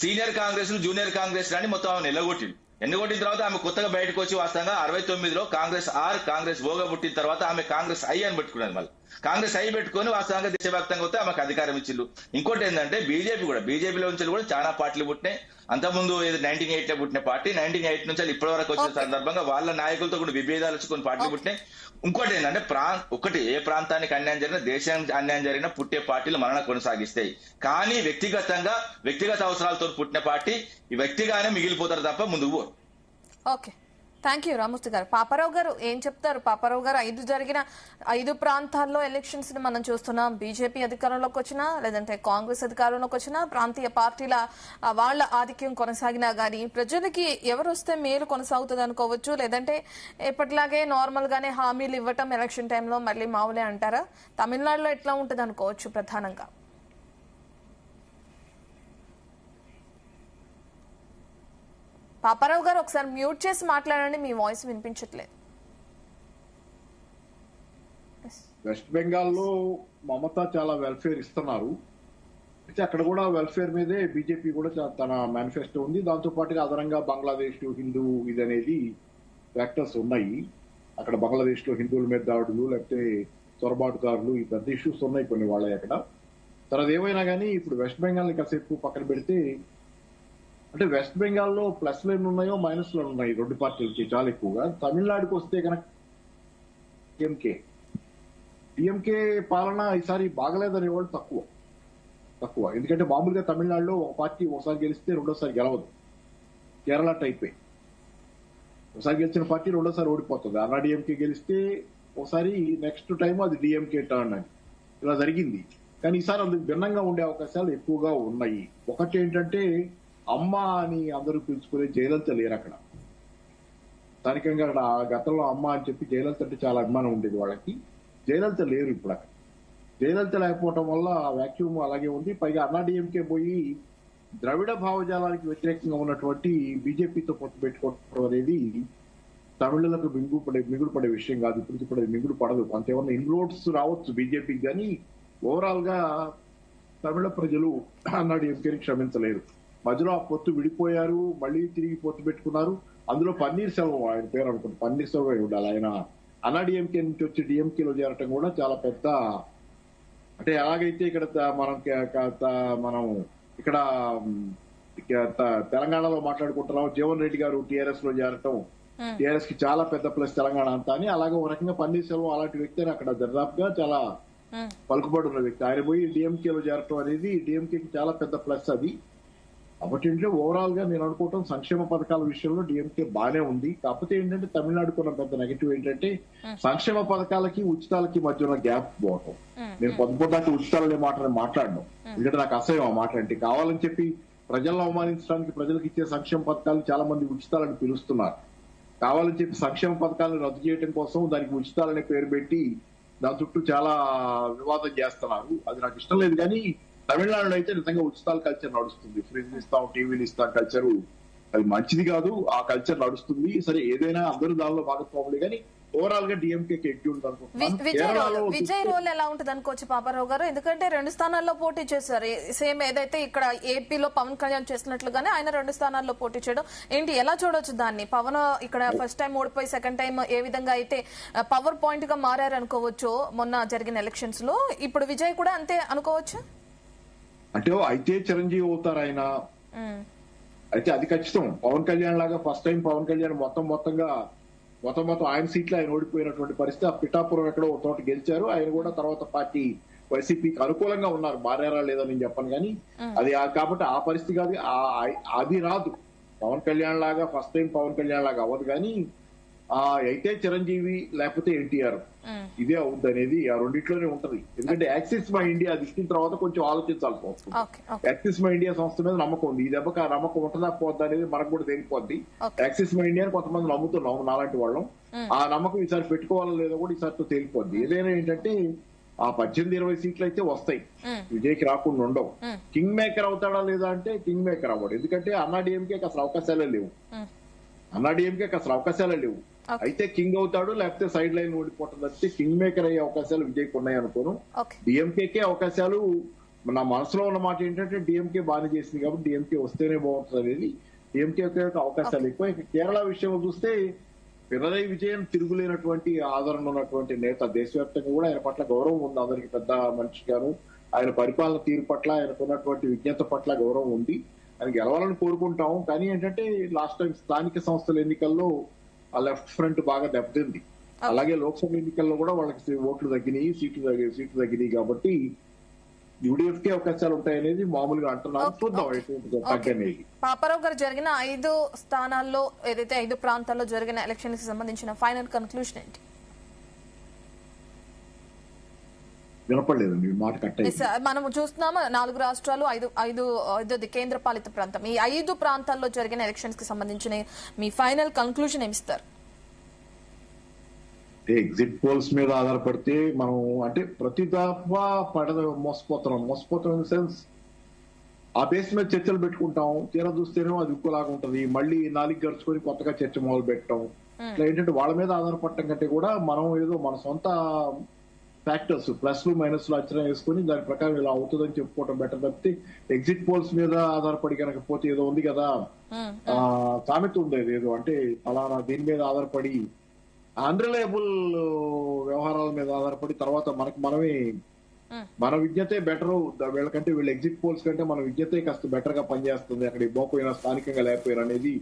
సీనియర్ కాంగ్రెస్ జూనియర్ కాంగ్రెస్ రాని మొత్తం ఆమె నిలగొట్టింది. ఎన్నుకొట్టిన తర్వాత ఆమె కొత్తగా బయటకు వచ్చి వాస్తవంగా 69లో కాంగ్రెస్ కాంగ్రెస్ ఓగా పుట్టిన తర్వాత ఆమె కాంగ్రెస్ అని పెట్టుకున్నది. మళ్ళీ కాంగ్రెస్ పెట్టుకుని వాస్తవంగా దేశవ్యాప్తంగా వస్తే ఆమెకు అధికారం ఇచ్చిల్లు. ఇంకోటి ఏంటంటే బీజేపీలో నుంచి కూడా చాలా పార్టీలు పుట్టినాయి. అంతకుముందు 1908 లో పుట్టిన పార్టీ 1908 నుంచి ఇప్పటి వరకు వచ్చిన సందర్భంగా వాళ్ళ నాయకులతో కూడా విభేదాలు వచ్చి కొన్ని పార్టీలు పుట్టినాయి. ఇంకోటి ఏంటంటే ఒకటి ఏ ప్రాంతానికి అన్యాయం జరిగినా, దేశానికి అన్యాయం జరిగినా పుట్టే పార్టీలు మరణ కొనసాగిస్తాయి. కానీ వ్యక్తిగత అవసరాలతో పుట్టిన పార్టీ ఈ వ్యక్తిగానే మిగిలిపోతారు తప్ప ముందుకు. ఓకే, థ్యాంక్ యూ రామూర్తి గారు. పాపారావు గారు ఏం చెప్తారు? పాపారావు గారు 5 ప్రాంతాల్లో ఎలక్షన్స్ ని మనం చూస్తున్నాం. బీజేపీ అధికారంలోకి వచ్చినా, లేదంటే కాంగ్రెస్ అధికారంలోకి వచ్చినా, ప్రాంతీయ పార్టీల వాళ్ళ ఆధిక్యం కొనసాగినా గానీ ప్రజలకి ఎవరు వస్తే మేలు కొనసాగుతుంది అనుకోవచ్చు, లేదంటే ఎప్పటిలాగే నార్మల్ గానే హామీలు ఇవ్వటం ఎలక్షన్ టైంలో మళ్ళీ మామూలే అంటారా? తమిళనాడులో ఎట్లా ఉంటుంది అనుకోవచ్చు ప్రధానంగా? పాపారావు గారు ఒకసారి మ్యూట్ చేసి మాట్లాడండి, మీ వాయిస్ వినిపించట్లేదు. వెస్ట్ బెంగాల్లో మమతా చాలా వెల్ఫేర్ ఇస్తున్నారు. అయితే అక్కడ కూడా వెల్ఫేర్ మీదే బీజేపీ కూడా తన మేనిఫెస్టో ఉంది. దాంతో పాటుగా అదనంగా బంగ్లాదేశ్ హిందూ ఇది అనేది ఫ్యాక్టర్స్ ఉన్నాయి. అక్కడ బంగ్లాదేశ్ లో హిందువుల మీద దాడులు, లేకపోతే చొరబాటుదారులు, ఈ పెద్ద ఇష్యూస్ ఉన్నాయి కొన్ని వాళ్ళ అక్కడ. తర్వాత ఏమైనా కానీ ఇప్పుడు వెస్ట్ బెంగాల్ ని కాసేపు పక్కన పెడితే, అంటే వెస్ట్ బెంగాల్లో ప్లస్లు ఎన్ని ఉన్నాయో మైనస్లు ఉన్నాయి రెండు పార్టీలకి చాలా ఎక్కువగా. తమిళనాడుకి వస్తే కనుక డిఎంకే పాలన ఈసారి బాగలేదనే వాళ్ళు తక్కువ. ఎందుకంటే మామూలుగా తమిళనాడులో ఒక పార్టీ ఒకసారి గెలిస్తే రెండోసారి గెలవదు. కేరళ టైపే, ఒకసారి గెలిచిన పార్టీ రెండోసారి ఓడిపోతుంది. అన్నాడీఎంకే గెలిస్తే ఒకసారి నెక్స్ట్ టైం అది డిఎంకే టర్న్ అని ఇలా జరిగింది. కానీ ఈసారి అందుకు భిన్నంగా ఉండే అవకాశాలు ఎక్కువగా ఉన్నాయి. ఒకటి ఏంటంటే అమ్మ అని అందరూ పిలుచుకునే జయలలిత లేరు అక్కడ. స్థానికంగా అక్కడ గతంలో అమ్మ అని చెప్పి జయలలిత అంటే చాలా అభిమానం ఉండేది వాళ్ళకి. జయలలిత లేరు ఇప్పుడు అక్కడ. జయలలిత లేకపోవడం వల్ల వ్యాక్యూమ్ అలాగే ఉంది. పైగా అన్నాడీఎంకే పోయి ద్రవిడ భావజాలానికి వ్యతిరేకంగా ఉన్నటువంటి బీజేపీతో పొత్తు పెట్టుకోవడం అనేది తమిళులకు మిగుడు పడే విషయం కాదు. ఇప్పుడు మిగుడు పడదు. అంతేమన్నా ఇన్రోడ్స్ రావచ్చు బీజేపీకి, కానీ ఓవరాల్ గా తమిళ ప్రజలు అన్నాడీఎంకేని క్షమించలేరు. మధ్యలో ఆ పొత్తు విడిపోయారు, మళ్ళీ తిరిగి పొత్తు పెట్టుకున్నారు. అందులో పన్నీర్ సెల్వం ఆయన పేరు అనుకుంటే, పన్నీర్ సెల్వం ఉండాలి. ఆయన అన్నాడీఎంకే నుంచి వచ్చి డిఎంకేలో చేరటం కూడా చాలా పెద్ద, అంటే ఎలాగైతే ఇక్కడ మనం ఇక్కడ తెలంగాణలో మాట్లాడుకుంటున్నాం, జీవన్ రెడ్డి గారు టీఆర్ఎస్ లో చేరటం టీఆర్ఎస్ కి చాలా పెద్ద ప్లస్ తెలంగాణ అంతా అని, అలాగే ఒక రకంగా పన్నీర్ సెల్వం అలాంటి వ్యక్తి అక్కడ దర్దాపుగా చాలా పలుకుబడి ఉన్న వ్యక్తి. ఆయన పోయి డిఎంకేలో చేరటం అనేది డిఎంకేకి చాలా పెద్ద ప్లస్ అది. కాబట్టి ఏంటంటే ఓవరాల్ గా నేను అనుకోవటం సంక్షేమ పథకాల విషయంలో డిఎంకే బానే ఉంది. కాకపోతే ఏంటంటే తమిళనాడుకు ఉన్న పెద్ద నెగటివ్ ఏంటంటే సంక్షేమ పథకాలకి ఉచితాలకి మధ్య ఉన్న గ్యాప్ పోవటం. నేను పొద్దుపొద్దాకి ఉచితాలనే మాట్లాడను, ఎందుకంటే నాకు అసహ్యం ఆ మాట అంటే. కావాలని చెప్పి ప్రజలను అవమానించడానికి ప్రజలకు ఇచ్చే సంక్షేమ పథకాలు చాలా మంది ఉచితాలని పిలుస్తున్నారు. కావాలని చెప్పి సంక్షేమ పథకాలను రద్దు చేయడం కోసం దానికి ఉచితాలనే పేరు పెట్టి దాని చుట్టూ చాలా వివాదం చేస్తున్నారు. అది నాకు ఇష్టం లేదు. కానీ తమిళనాడులో అయితే నిజంగా ఉచితాల కల్చర్ నడుస్తుంది. ఫ్రిడ్జ్ ఇస్తాం, టీవీలు ఇస్తాం కల్చరు, అది మంచిది కాదు. ఆ కల్చర్ నడుస్తుంది. సరే ఏదైనా అందరూ దానిలో భాగస్వాములే, కానీ ఓవరాల్ గా డిఎంకేకి ఎక్కి విజయ్ రోల్ ఎలా ఉంటుంది అనుకోవచ్చు పాపారావు గారు? ఎందుకంటే 2 స్థానాల్లో పోటీ చేశారు. సేమ్ ఏదైతే ఇక్కడ ఏపీలో పవన్ కళ్యాణ్ చేసినట్లుగానే ఆయన 2 స్థానాల్లో పోటీ చేయడం ఏంటి, ఎలా చూడొచ్చు దాన్ని? పవన్ ఇక్కడ ఫస్ట్ టైం ఓడిపోయి సెకండ్ టైం ఏ విధంగా అయితే పవర్ పాయింట్ గా మారారు అనుకోవచ్చు మొన్న జరిగిన ఎలక్షన్స్ లో, ఇప్పుడు విజయ్ కూడా అంతే అనుకోవచ్చు. అంటే అయితే చిరంజీవి అవుతారు ఆయన, అయితే అది ఖచ్చితం. పవన్ కళ్యాణ్ లాగా ఫస్ట్ టైం పవన్ కళ్యాణ్ మొత్తం ఆయన సీట్లు ఆయన ఓడిపోయినటువంటి పరిస్థితి. ఆ పిఠాపురం ఎక్కడో ఒక తోట గెలిచారు. ఆయన కూడా తర్వాత పార్టీ వైసీపీకి అనుకూలంగా ఉన్నారు. మారారా లేదా నేను చెప్పను కానీ అది కాబట్టి ఆ పరిస్థితి కాదు, అది రాదు. పవన్ కళ్యాణ్ లాగా ఫస్ట్ టైం పవన్ కళ్యాణ్ లాగా అవ్వదు కానీ అయితే చిరంజీవి లేకపోతే ఎన్టీఆర్ ఇదే అవుద్ది అనేది ఆ రెండిట్లోనే ఉంటది. ఎందుకంటే యాక్సిస్ మై ఇండియా అది ఇచ్చిన తర్వాత కొంచెం ఆలోచించాల్సి వస్తుంది. యాక్సిస్ మై ఇండియా సంస్థ మీద నమ్మకం ఉంది. ఈ దెబ్బకి ఆ నమ్మకం ఉంటుందా పోద్దా అనేది మనకు కూడా తెలిసిపోద్ది. యాక్సిస్ మై ఇండియా కొంతమంది నమ్ముతున్నాం నాలాంటి వాళ్ళం. ఆ నమ్మకం ఈసారి పెట్టుకోవాలో లేదో కూడా ఈసారితో తేలిపోద్ది. ఏదైనా ఏంటంటే ఆ 18-20 సీట్లు అయితే వస్తాయి, విజయ్కి రాకుండా ఉండవు. కింగ్ మేకర్ అవుతాడా లేదా అంటే కింగ్ మేకర్ అవ్వడు. ఎందుకంటే అన్నాడీఎంకే అసలు అవకాశాలే లేవు. అయితే కింగ్ అవుతాడు, లేకపోతే సైడ్ లైన్ ఓడిపోతుంది. అంటే కింగ్ మేకర్ అయ్యే అవకాశాలు విజయ్కి ఉన్నాయి అనుకోను. డిఎంకేకే అవకాశాలు, నా మనసులో ఉన్న మాట ఏంటంటే డిఎంకే బాగానే చేసింది కాబట్టి డిఎంకే వస్తేనే బాగుంటుంది అనేది. డిఎంకే అవకాశాలు ఎక్కువ. కేరళ విషయంలో చూస్తే పినరయి విజయన్ తిరుగులేనటువంటి ఆదరణ ఉన్నటువంటి నేత. దేశవ్యాప్తంగా కూడా ఆయన పట్ల గౌరవం ఉంది అందరికి, పెద్ద మనిషి గాను. ఆయన పరిపాలన తీరు పట్ల, ఆయనకున్నటువంటి విజ్ఞత పట్ల గౌరవం ఉంది. ఆయన గెలవాలని కోరుకుంటాం. కానీ ఏంటంటే లాస్ట్ టైం స్థానిక సంస్థల ఎన్నికల్లో ఆ లెఫ్ట్ ఫ్రంట్ బాగా దెబ్బతింది. అలాగే లోక్సభ ఎన్నికల్లో కూడా వాళ్ళకి ఓట్లు తగ్గినాయి, సీట్లు తగ్గినాయి. కాబట్టి యూడీఎఫ్ కి అవకాశాలు ఉంటాయనేది మామూలుగా అంటున్నారు. చూద్దాం తగ్గనేది. పాపారావు గారు, జరిగిన 5 స్థానాల్లో ఏదైతే 5 ప్రాంతాల్లో జరిగిన ఎలక్షన్ కి సంబంధించిన ఫైనల్ కన్క్లూషన్ ఏంటి? వినపడలేదండి, మాట కట్ అయింది. మనం చూస్తున్నాము 4 రాష్ట్రాలు, 5 కేంద్ర పాలిత ప్రాంతం. ఈ 5 ప్రాంతాల్లో జరిగిన ఎలక్షన్స్ కి సంబంధించిన మీ ఫైనల్ కన్క్లూషన్ ఏమిస్తారు? ఎగ్జిట్ పోల్స్ మీద ఆధారపడితే మనం అంటే ప్రతి దఫా మోసపోతున్నాం ఇన్ ద సెన్స్ ఆ బేస్ మీద చర్చలు పెట్టుకుంటాం. తీరా చూస్తేనేమో అది ఇంకోలాగా ఉంటది. మళ్ళీ 4 గడుచుకొని కొత్తగా చర్చ మొదలు పెట్టడం. ఇట్లా ఏంటంటే వాళ్ళ మీద ఆధారపడటం కంటే కూడా మనం ఏదో మన సొంత ఫ్యాక్టర్స్ ప్లస్లు మైనస్లు అంచనా వేసుకుని దాని ప్రకారం ఇలా అవుతుందని చెప్పుకోవడం బెటర్ తప్పితే ఎగ్జిట్ పోల్స్ మీద ఆధారపడి కనుక పోతే ఏదో ఉంది కదా, సామెత ఉంది ఏదో అంటే అలానా దీని మీద ఆధారపడి అన్రిలయబుల్ వ్యవహారాల మీద ఆధారపడి తర్వాత మనమే మన విజ్ఞతే బెటర్, వీళ్ళకంటే వీళ్ళ ఎగ్జిట్ పోల్స్ కంటే మన విజ్ఞతే కాస్త బెటర్ గా పనిచేస్తుంది అక్కడ పోకపోయినా స్థానికంగా లేకపోయినా అనేది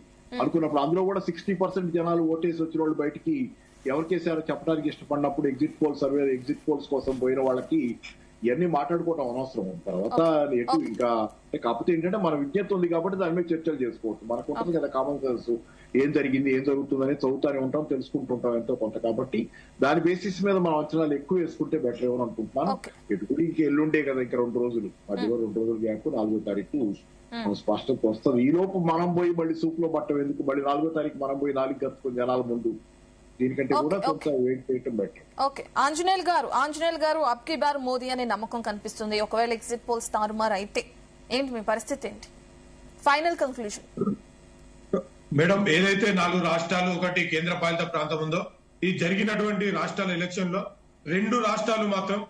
అనుకున్నప్పుడు అందులో కూడా 60% జనాలు ఓటేసి వచ్చిన వాళ్ళు బయటికి ఎవరికేసారో చెప్పడానికి ఇష్టపడినప్పుడు ఎగ్జిట్ పోల్స్ కోసం పోయిన వాళ్ళకి ఇవన్నీ మాట్లాడుకోవటం అనవసరం. తర్వాత ఎటు ఇంకా కాకపోతే ఏంటంటే మన విజ్ఞత ఉంది కాబట్టి దాని మీద చర్చలు చేసుకోవచ్చు. మనకు ఉంటుంది కదా కామన్ సెన్స్, ఏం జరిగింది ఏం జరుగుతుందని చదువుతానే ఉంటాం, తెలుసుకుంటుంటాం ఎంతో కొంత. కాబట్టి దాని బేసిస్ మీద మనం అంచనాలు ఎక్కువ వేసుకుంటే బెటర్ ఏమని అనుకుంటున్నాను. ఎటుకుడి ఇంక ఎల్లుండే కదా, ఇంకా 2 రోజులు, మధ్యలో 2 రోజులు గ్యాప్, 4వ తారీఖు స్పష్టత వస్తుంది. ఈ లోపు మనం పోయి మళ్ళీ సూప్ లో పట్టం ఎందుకు, మళ్ళీ 4వ తారీఖు మనం పోయి 4 గంటలకు జనాల ముందు దీనికంటే కూడా కొంచెం వెయిట్ చేయటం బెటర్. ఓకే, ఆంజనేయులు గారు అబ్కి బార్ మోదీ అనే నమ్మకం కనిపిస్తుంది. ఒకవేళ ఎగ్జిట్ పోల్స్ తారుమారు అయితే ఏంటి మీ పరిస్థితి ఏంటి? Final conclusion madam. ఏదైతే 4 రాష్ట్రాలు 1 కేంద్ర పాలిత ప్రాంతం ఉందో, ఈ జరిగినటువంటి రాష్ట్రాల ఎలక్షన్ లో 2 రాష్ట్రాలు మాత్రం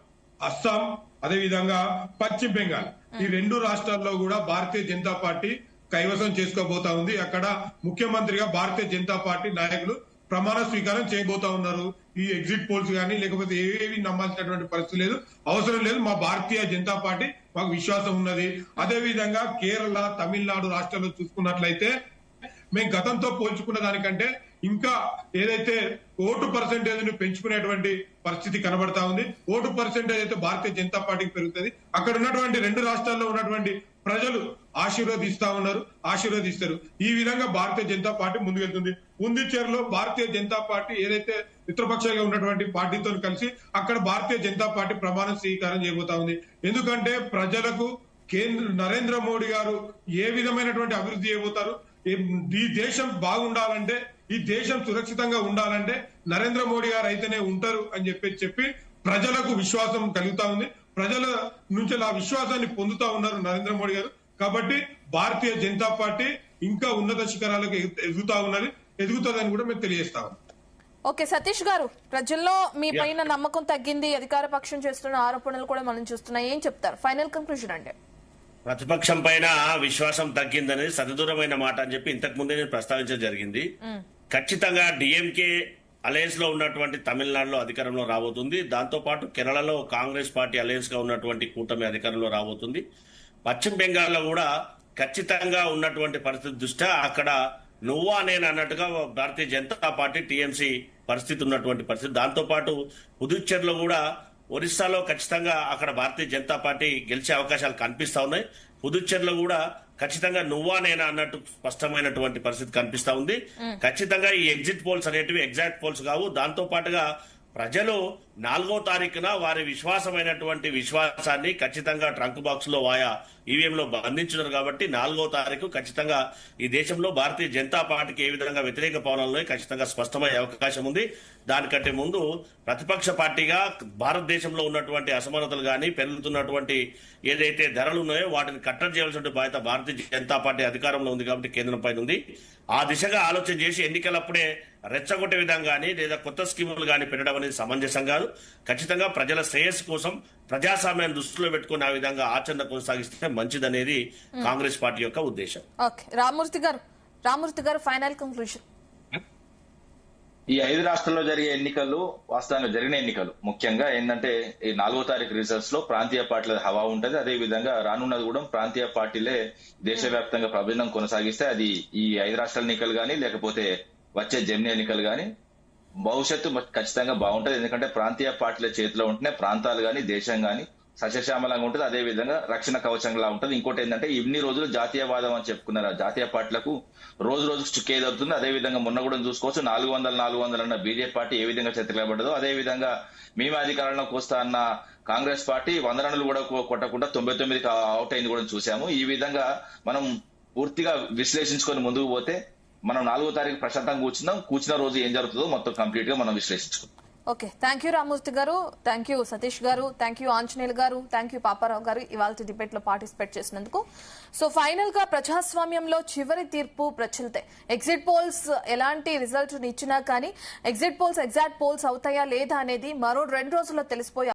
అస్సాం, అదే విధంగా పశ్చిమ బెంగాల్, ఈ 2 రాష్ట్రాల్లో కూడా భారతీయ జనతా పార్టీ కైవసం చేసుకోబోతా ఉంది. అక్కడ ముఖ్యమంత్రిగా భారతీయ జనతా పార్టీ నాయకులు ప్రమాణ స్వీకారం చేయబోతా ఉన్నారు. ఈ ఎగ్జిట్ పోల్స్ కానీ లేకపోతే ఏవి నమ్మాల్సినటువంటి పరిస్థితి లేదు, అవసరం లేదు. మా భారతీయ జనతా పార్టీ మాకు విశ్వాసం ఉన్నది. అదే విధంగా కేరళ, తమిళనాడు రాష్ట్రాల్లో చూసుకున్నట్లయితే మేము గతంతో పోల్చుకున్న దానికంటే ఇంకా ఏదైతే ఓటు పర్సెంటేజ్ ను పెంచుకునేటువంటి పరిస్థితి కనబడతా ఉంది. ఓటు పర్సెంటేజ్ అయితే భారతీయ జనతా పార్టీకి పెరుగుతుంది. అక్కడ ఉన్నటువంటి 2 రాష్ట్రాల్లో ఉన్నటువంటి ప్రజలు ఆశీర్వదిస్తారు. ఈ విధంగా భారతీయ జనతా పార్టీ ముందుకెళ్తుంది. పుందుచ్చేరిలో భారతీయ జనతా పార్టీ ఏదైతే మిత్రపక్షాలుగా ఉన్నటువంటి పార్టీతో కలిసి అక్కడ భారతీయ జనతా పార్టీ ప్రమాణ స్వీకారం చేయబోతా ఉంది. ఎందుకంటే ప్రజలకు నరేంద్ర మోడీ గారు ఏ విధమైనటువంటి అభివృద్ధి చేయబోతారు, ఈ దేశం బాగుండాలంటే, ఈ దేశం సురక్షితంగా ఉండాలంటే నరేంద్ర మోడీ గారు అయితేనే ఉంటారు అని చెప్పి ప్రజలకు విశ్వాసం కలుగుతా ఉంది. ప్రజల నుంచి ఆ విశ్వాసాన్ని పొందుతా ఉన్నారు నరేంద్ర మోడీ గారు. కాబట్టి భారతీయ జనతా పార్టీ ఇంకా ఉన్నత శిఖరాలకు ఎదుగుతుందని కూడా మేము తెలియజేస్తాము. ఓకే, సతీష్ గారు, ప్రజల్లో మీ పైన నమ్మకం తగ్గింది, అధికార పక్షం చేస్తున్న ఆరోపణలు కూడా మనం చూస్తున్నాం, ఏం చెప్తారు? ఫైనల్ కంక్లూజన్ అంటే ప్రతిపక్షం పైన విశ్వాసం తగ్గిందనేది సరిదూరమైన మాట అని చెప్పి ఇంతకు ముందే నేను ప్రస్తావించడం జరిగింది. ఖచ్చితంగా డిఎంకే అలయన్స్ లో ఉన్నటువంటి తమిళనాడులో అధికారంలో రాబోతుంది. దాంతో పాటు కేరళలో కాంగ్రెస్ పార్టీ అలయన్స్ గా ఉన్నటువంటి కూటమి అధికారంలో రాబోతుంది. పశ్చిమ బెంగాల్లో కూడా ఖచ్చితంగా ఉన్నటువంటి పరిస్థితి దృష్ట్యా అక్కడ నువ్వా నేను అన్నట్టుగా భారతీయ జనతా పార్టీ టీఎంసీ పరిస్థితి ఉన్నటువంటి పరిస్థితి. దాంతో పాటు పుదుచ్చేరిలో కూడా ఒరిస్సాలో ఖచ్చితంగా అక్కడ భారతీయ జనతా పార్టీ గెలిచే అవకాశాలు కనిపిస్తా ఉన్నాయి. పుదుచ్చేరిలో కూడా ఖచ్చితంగా నువ్వా నేనా అన్నట్టు స్పష్టమైనటువంటి పరిస్థితి కనిపిస్తా ఉంది. ఖచ్చితంగా ఈ ఎగ్జిట్ పోల్స్ అనేటివి ఎగ్జాక్ట్ పోల్స్ కావు. దాంతో పాటుగా ప్రజలు 4వ తారీఖున వారి విశ్వాసమైనటువంటి విశ్వాసాన్ని ఖచ్చితంగా ట్రంక్ బాక్స్ లో వాయా ఈవీఎంలో బంధించున్నారు. కాబట్టి 4వ తారీఖు ఖచ్చితంగా ఈ దేశంలో భారతీయ జనతా పార్టీకి ఏ విధంగా వ్యతిరేక పవనాలను ఖచ్చితంగా స్పష్టమయ్యే అవకాశం ఉంది. దానికంటే ముందు ప్రతిపక్ష పార్టీగా భారతదేశంలో ఉన్నటువంటి అసమానతలు కానీ పెరుగుతున్నటువంటి ఏదైతే ధరలు ఉన్నాయో వాటిని కట్టడి చేయాల్సిన బాధ్యత భారతీయ జనతా పార్టీ అధికారంలో ఉంది కాబట్టి కేంద్రం పైన ఉంది. ఆ దిశగా ఆలోచన చేసి ఎన్నికలప్పుడే రెచ్చగొట్టే విధంగా కానీ లేదా కొత్త స్కీములు కానీ పెట్టడం అనేది సమంజసం కాదు. ఖచ్చితంగా ప్రజల శ్రేయస్సు కోసం ప్రజాస్వామ్యాన్ని దృష్టిలో పెట్టుకుని ఆ విధంగా ఆచరణ కొనసాగిస్తే మంచిదనేది కాంగ్రెస్ పార్టీ యొక్క ఉద్దేశం. ఓకే, రామూర్తి గారు ఫైనల్ కంక్లూజన్. ఈ 5 రాష్ట్రాల్లో జరిగే ఎన్నికలు వాస్తవంగా జరిగిన ఎన్నికలు ముఖ్యంగా ఏంటంటే ఈ 4వ తారీఖు రిజల్ట్స్ లో ప్రాంతీయ పార్టీల హవా ఉంటది. అదే విధంగా రానున్నది కూడా ప్రాంతీయ పార్టీలే దేశవ్యాప్తంగా ప్రభంజనం కొనసాగిస్తే అది ఈ 5 రాష్ట్రాల ఎన్నికలు కానీ లేకపోతే వచ్చే జమిని ఎన్నికలు కానీ భవిష్యత్తు ఖచ్చితంగా బాగుంటది. ఎందుకంటే ప్రాంతీయ పార్టీల చేతిలో ఉంటేనే ప్రాంతాలు కానీ దేశం కానీ సస్యశ్యామలంగా ఉంటుంది. అదే విధంగా రక్షణ కవచంలా ఉంటుంది. ఇంకోటి ఏంటంటే ఇన్ని రోజులు జాతీయవాదం అని చెప్పుకున్నారు. ఆ జాతీయ పార్టీలకు రోజు రోజుకు చుక్కేదవుతుంది. అదే విధంగా మొన్న కూడా చూసుకోవచ్చు 400 అన్న బీజేపీ పార్టీ ఏ విధంగా చెత్తలేబడ్డదో అదే విధంగా మేము అధికారంలోకి వస్తా అన్న కాంగ్రెస్ పార్టీ 100 రన్లు కూడా కొట్టకుండా 99కి అవుట్ అయింది కూడా చూసాము. ఈ విధంగా మనం పూర్తిగా విశ్లేషించుకొని ముందుకు పోతే మనం 4వ తారీఖు ప్రశాంతంగా కూర్చున్న రోజు ఏం జరుగుతుందో మొత్తం కంప్లీట్ గా మనం విశ్లేషించుకుందాం. ఓకే, థ్యాంక్ యూ రామూర్తి గారు, థ్యాంక్ యూ సతీష్ గారు, థ్యాంక్ యూ ఆంజనేయులు గారు, థ్యాంక్ యూ పాపారావు గారు ఇవాళ డిబేట్ లో పార్టిసిపేట్ చేసినందుకు. సో ఫైనల్ గా ప్రజాస్వామ్యంలో చివరి తీర్పు ప్రజలదే. ఎగ్జిట్ పోల్స్ ఎలాంటి రిజల్ట్ ఇచ్చినా కానీ ఎగ్జిట్ పోల్స్ ఎగ్జాక్ట్ పోల్స్ అవుతాయా లేదా అనేది మరో 2 రోజుల్లో తెలిసిపోయే